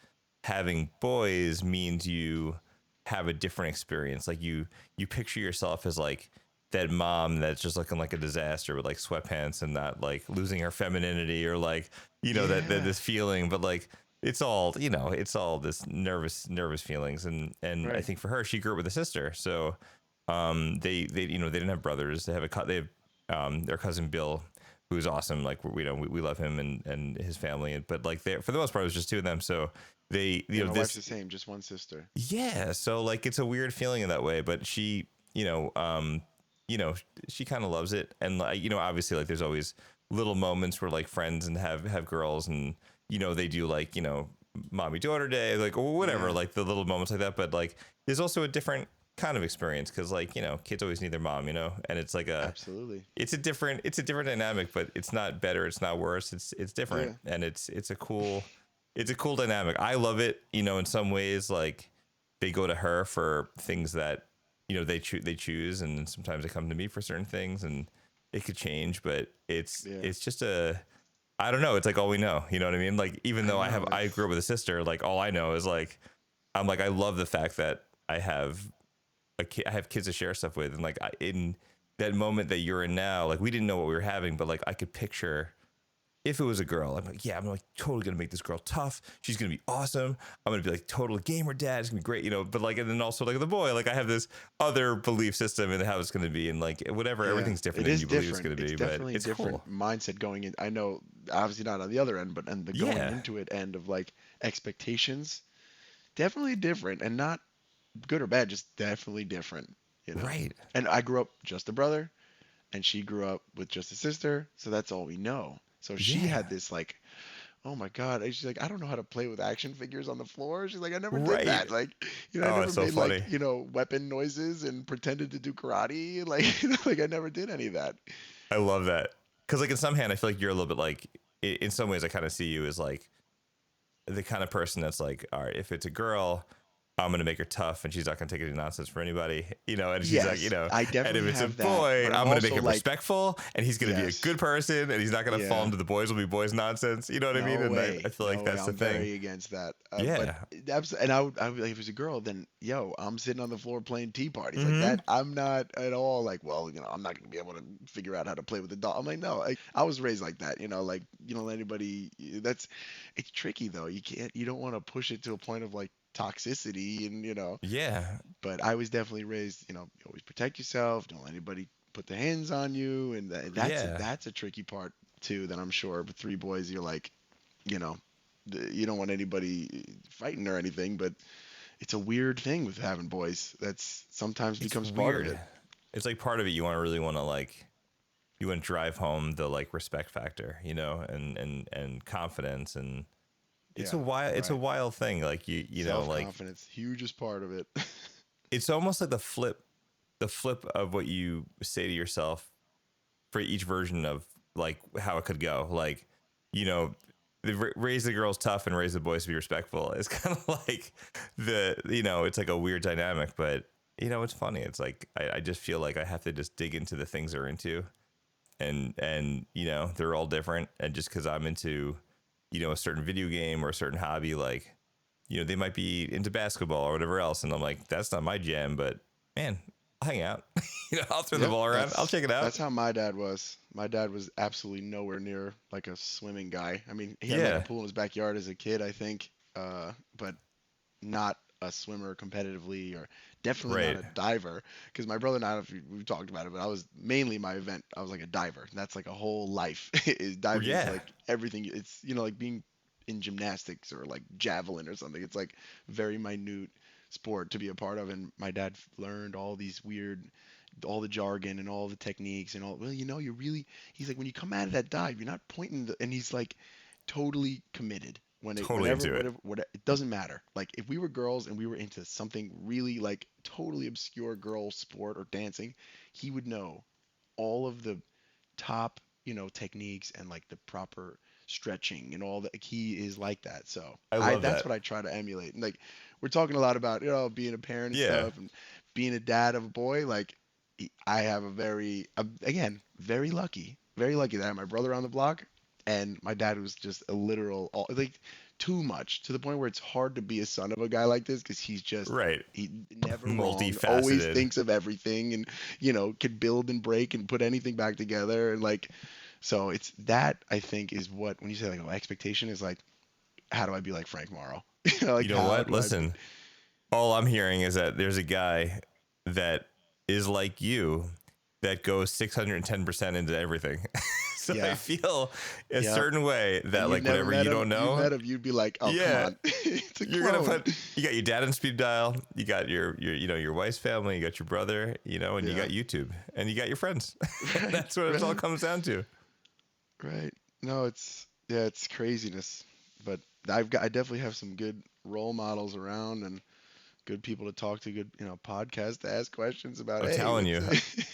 having boys means you have a different experience. Like you picture yourself as like that mom that's just looking like a disaster with like sweatpants and not like losing her femininity or like, that this feeling, but like, it's all, it's all this nervous feelings. And right. I think for her, she grew up with a sister. So, they didn't have brothers. They have their cousin Bill, who's awesome. Like, we love him and his family, but like for the most part, it was just two of them. So they, my wife's the same, just one sister. Yeah. So like, it's a weird feeling in that way, but she, she kind of loves it. And obviously like there's always little moments where like friends and have girls and, they do like, mommy daughter day, like or whatever, like the little moments like that. But like, there's also a different kind of experience. Cause like, kids always need their mom, and it's like absolutely, it's a different dynamic, but it's not better. It's not worse. It's different. Yeah. And it's a cool dynamic. I love it, in some ways, like, they go to her for things that, they choose, and then sometimes they come to me for certain things, and it could change, but it's just I don't know. It's like all we know. You know what I mean? Like, even though I grew up with a sister, like all I know is like, I'm like, I love the fact that I have I have kids to share stuff with. And like, in that moment that you're in now, like we didn't know what we were having, but like I could picture if it was a girl, I'm like, yeah, I'm like totally going to make this girl tough. She's going to be awesome. I'm going to be like total gamer dad. It's going to be great, but like, and then also like the boy, like I have this other belief system in how it's going to be. And like, whatever, everything's different than you believe it's going to be, but it's a different cool. mindset going in. I know obviously not on the other end, but and the going into it end of like expectations, definitely different, and not good or bad, just definitely different, Right. And I grew up just a brother, and she grew up with just a sister. So that's all we know. So she had this like, oh my God. And she's like, I don't know how to play with action figures on the floor. She's like, I never did that. Like, I never it's so made funny. like, weapon noises and pretended to do karate. Like, like I never did any of that. I love that. Cause like in some hand, I feel like you're a little bit like, in some ways I kind of see you as like the kind of person that's like, all right, if it's a girl, I'm going to make her tough and she's not going to take any nonsense for anybody, and she's like, I definitely and if it's a have boy, that, I'm going to make him like, respectful and he's going to be a good person and he's not going to fall into the boys will be boys nonsense. You know what I mean? And I feel like that's the thing. I'm very against that. Yeah. And I would like, if it was a girl, then I'm sitting on the floor playing tea parties like that. I'm not at all like, well, I'm not going to be able to figure out how to play with a doll. I'm like, no, I was raised like that, like, you don't let anybody, it's tricky though. You don't want to push it to a point of like toxicity and but I was definitely raised, you always protect yourself, don't let anybody put their hands on you, and that's a tricky part too, that I'm sure with three boys you're like, you don't want anybody fighting or anything, but it's a weird thing with having boys that's sometimes becomes part of it. It's like part of it you really want to like, you want to drive home the like respect factor, and confidence, and it's a wild thing. Like you know, like confidence, hugest part of it. It's almost like the flip of what you say to yourself for each version of like how it could go. Like, raise the girls tough and raise the boys to be respectful. It's kind of like it's like a weird dynamic, but it's funny. It's like, I just feel like I have to just dig into the things they're into, and they're all different. And just cause I'm into, a certain video game or a certain hobby, like, they might be into basketball or whatever else. And I'm like, that's not my jam, but man, I'll hang out. I'll throw the ball around. I'll check it out. That's how my dad was. My dad was absolutely nowhere near like a swimming guy. I mean, he had like a pool in his backyard as a kid, I think, but not a swimmer competitively, or definitely not a diver. Because my brother and I, we've talked about it, but I was mainly my event. I was like a diver. And that's like a whole life. Is diving is like everything. It's like being in gymnastics or like javelin or something. It's like very minute sport to be a part of. And my dad learned all these all the jargon and all the techniques and all. Well, he's like, when you come out of that dive, you're not pointing and he's like totally committed. It doesn't matter. Like if we were girls and we were into something really like totally obscure girl sport or dancing, he would know all of the top, techniques and like the proper stretching and all that. He is like that. So that's what I try to emulate. And like we're talking a lot about, being a parent and stuff and being a dad of a boy. Like I have very lucky that I have my brother on the block. And my dad was just a literal, like too much to the point where it's hard to be a son of a guy like this, because he's just he never multifaceted, always thinks of everything, and could build and break and put anything back together, and like, so it's that I think is what, when you say like expectation, is like, how do I be like Frank Morrow? Like, you know what? Listen, all I'm hearing is that there's a guy that is like you that goes 610% into everything. So I feel a certain way that like whenever you don't know, you met him, you'd be like, oh, come on. It's a you're gonna you got your dad on speed dial, you got your your wife's family, you got your brother, and you got YouTube, and you got your friends. Right, that's what it all comes down to. Right. No, it's craziness, but I definitely have some good role models around and good people to talk to, good podcasts to ask questions about. I'm telling you,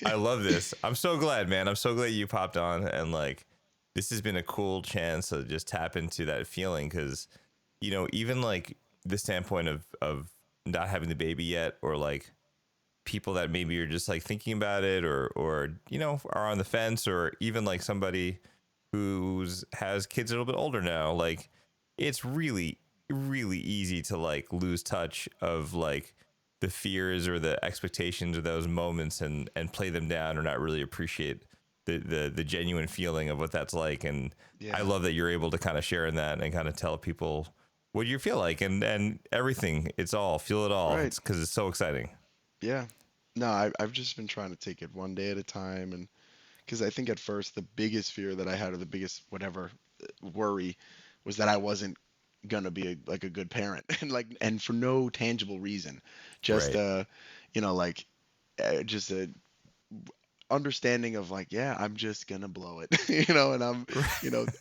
I love this. I'm so glad, man. I'm so glad you popped on, and like this has been a cool chance to just tap into that feeling, because even like the standpoint of not having the baby yet, or like people that maybe you're just like thinking about it, or are on the fence, or even like somebody who's has kids a little bit older now, like it's really really easy to like lose touch of like the fears or the expectations of those moments, and play them down or not really appreciate the genuine feeling of what that's like. And I Yeah. love that you're able to kind of share in that and kind of tell people what you feel like, and everything. It's all feel it all. Right. It's because it's so exciting. Yeah. No, I've just been trying to take it one day at a time, and because I think at first the biggest fear that I had, or the biggest whatever worry, was that I wasn't gonna be like a good parent, and for no tangible reason, just Right. like just a understanding of like, yeah, I'm just gonna blow it, and I'm,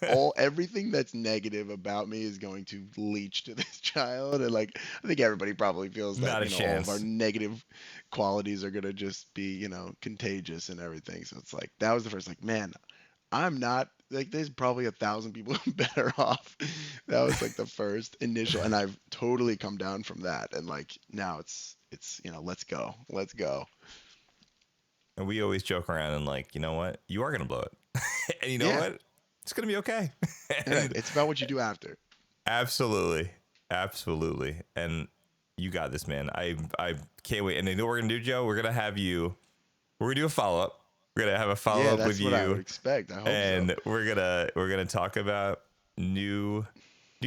all everything that's negative about me is going to leach to this child, and like I think everybody probably feels that, Not a all of our chance. negative qualities are gonna just be, contagious and everything. So it's like that was the first like, man, I'm not like there's probably 1,000 people better off. That was like the first initial, and I've totally come down from that, and like now it's let's go, let's go. And we always joke around and like, you know what? You are gonna blow it, and you know Yeah, what? It's gonna be okay. right. And It's about what you do after. absolutely, absolutely. And you got this, man. I can't wait. And you know what we're gonna do, Joe? We're gonna have you. We're gonna do a follow up. We're gonna have a follow Yeah, up with that's what I would you, expect. I hope so. and we're gonna talk about new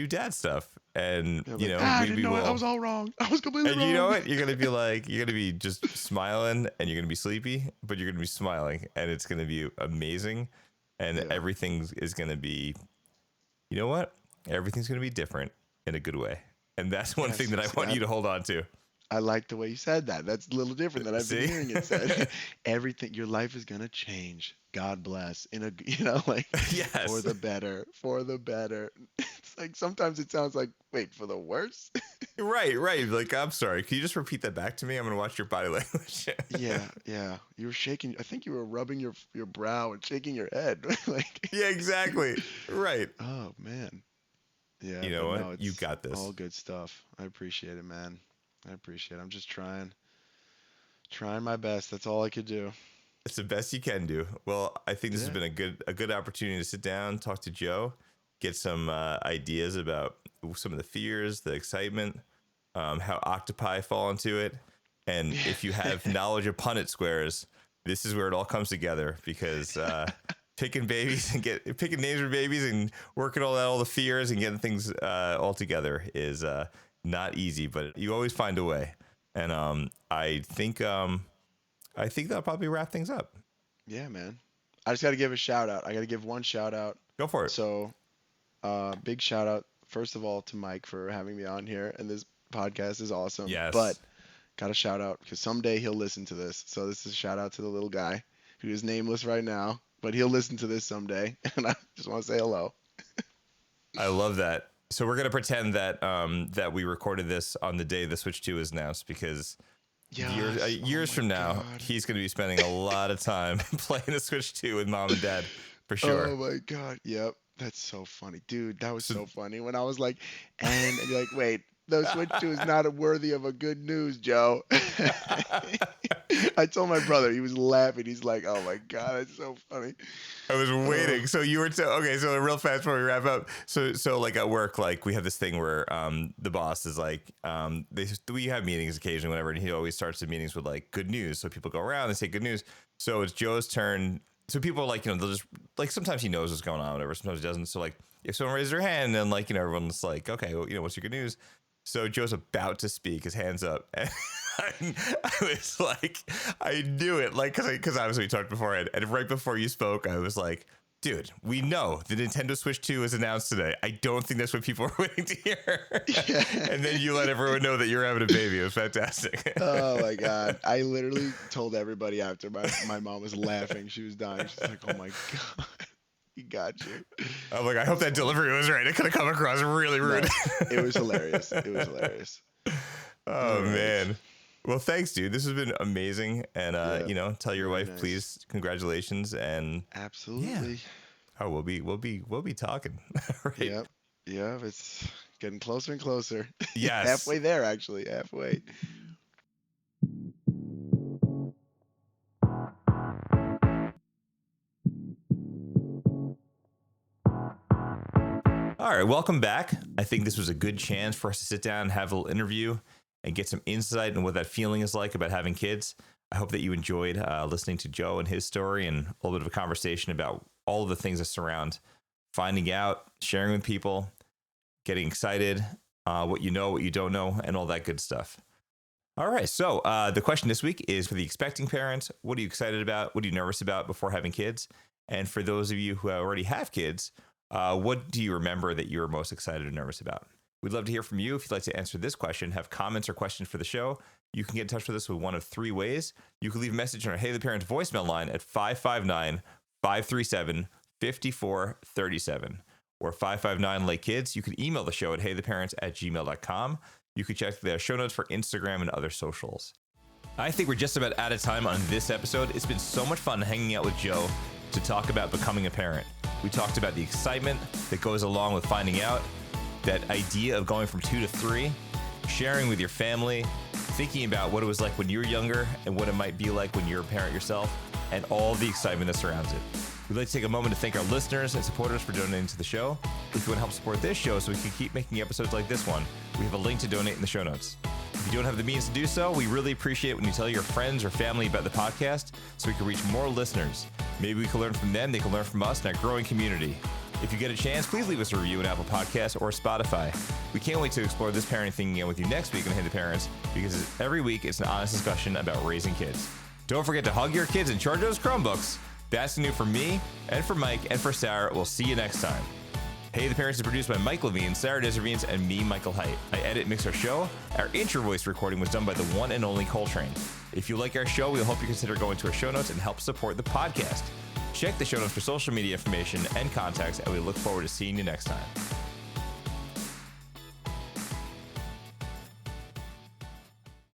dad stuff. And They're like, I didn't we know it. I will. was all wrong. I was completely And you know wrong. what? You're gonna be just smiling, and you're gonna be sleepy, but you're gonna be smiling, and it's gonna be amazing, and Yeah. everything is gonna be, you know what? Everything's gonna be different in a good way, and that's one thing Yes. that I See, want you to hold on to. I like the way you said that. That's a little different than I've been See? hearing it said. Everything, your life is gonna change. God bless. In a, like for Yes. the better, for the better. It's like sometimes it sounds like, wait, for the worse? Right, right. Like, I'm sorry. Can you just repeat that back to me? I'm gonna watch your body language. Yeah, yeah. You were shaking. I think you were rubbing your brow and shaking your head. Like, Yeah, exactly. Right. oh man. Yeah, You know but what? no, You it's got this. all good stuff. I appreciate it, man. I appreciate it. I'm just trying my best. That's all I could do. It's the best you can do. Well, I think this has Yeah. been a good opportunity to sit down, talk to Joe, get some ideas about some of the fears, the excitement, how octopi fall into it, and if you have knowledge of Punnett squares, this is where it all comes together. Because picking babies and picking names for babies and working all the fears and getting things all together is not easy, but you always find a way. And I think that'll probably wrap things up. Yeah, man. I just got to give a shout out. I got to give one shout out. Go for it. So, big shout out, first of all, to Mike for having me on here. And this podcast is awesome. Yes. But got a shout out because someday he'll listen to this. So, this is a shout out to the little guy who is nameless right now, but he'll listen to this someday. And I just want to say hello. I love that. So we're gonna pretend that that we recorded this on the day the Switch 2 is announced, because years Oh from my now God. he's gonna be spending a lot of time playing the Switch 2 with mom and dad for sure. Oh my God. Yep. That's so funny. Dude, that was So- so funny when I was like, and you're like, wait, the Switch 2 is not worthy of a good news, Joe. I told my brother, he was laughing. He's like, oh my God, that's so funny. I was waiting. So you were okay. So real fast before we wrap up. So like at work, like we have this thing where the boss is like we have meetings occasionally, whatever, and he always starts the meetings with like good news. So people go around and say good news. So it's Joe's turn. So people are like, they'll just like, sometimes he knows what's going on, whatever. Sometimes he doesn't. So like if someone raises their hand, and like, everyone's like, okay, well, what's your good news? So Joe's about to speak, his hands up, and I was like, I knew it, like, because obviously we talked beforehand, and right before you spoke, I was like, dude, we know the Nintendo Switch 2 is announced today. I don't think that's what people are waiting to hear. And then you let everyone know that you're having a baby. It was fantastic. Oh my God. I literally told everybody after my mom was laughing. She was dying. She's like, oh my God. He got you. I'm like, I hope that delivery was right. It could have come across really rude. No, it was hilarious. It was hilarious. Oh, All right. man. Well, thanks, dude. This has been amazing. And, Yeah, tell your very wife, nice. please, congratulations. And Absolutely. oh, we'll be talking. Right. Yep. Yeah, it's Getting closer and closer. Yes. Halfway there, actually. Halfway. All right, welcome back. I think this was a good chance for us to sit down and have a little interview and get some insight into what that feeling is like about having kids. I hope that you enjoyed listening to Joe and his story and a little bit of a conversation about all of the things that surround finding out, sharing with people, getting excited, what you know, what you don't know, and all that good stuff. All right, so the question this week is for the expecting parents. What are you excited about? What are you nervous about before having kids? And for those of you who already have kids, what do you remember that you were most excited or nervous about? We'd love to hear from you. If you'd like to answer this question, have comments or questions for the show, you can get in touch with us with one of three ways. You can leave a message on our Hey the Parents voicemail line at 559-537-5437 or 559-LAKE-KIDS. You can email the show at heytheparents@gmail.com. You can check the show notes for Instagram and other socials. I think we're just about out of time on this episode. It's been so much fun hanging out with Joe to talk about becoming a parent. We talked about the excitement that goes along with finding out, that idea of going from 2 to 3, sharing with your family, thinking about what it was like when you were younger and what it might be like when you're a parent yourself, and all the excitement that surrounds it. We'd like to take a moment to thank our listeners and supporters for donating to the show. If you want to help support this show so we can keep making episodes like this one, we have a link to donate in the show notes. If you don't have the means to do so, we really appreciate when you tell your friends or family about the podcast so we can reach more listeners. Maybe we can learn from them, they can learn from us in our growing community. If you get a chance, please leave us a review on Apple Podcasts or Spotify. We can't wait to explore this parenting thing again with you next week on Hey the Parents, because every week it's an honest discussion about raising kids. Don't forget to hug your kids and charge those Chromebooks. That's new for me, and for Mike, and for Sarah. We'll see you next time. Hey the Parents is produced by Mike Levine, Sarah Deservines, and me, Michael Height. I edit and mix our show. Our intro voice recording was done by the one and only Coltrane. If you like our show, we hope you consider going to our show notes and help support the podcast. Check the show notes for social media information and contacts, and we look forward to seeing you next time.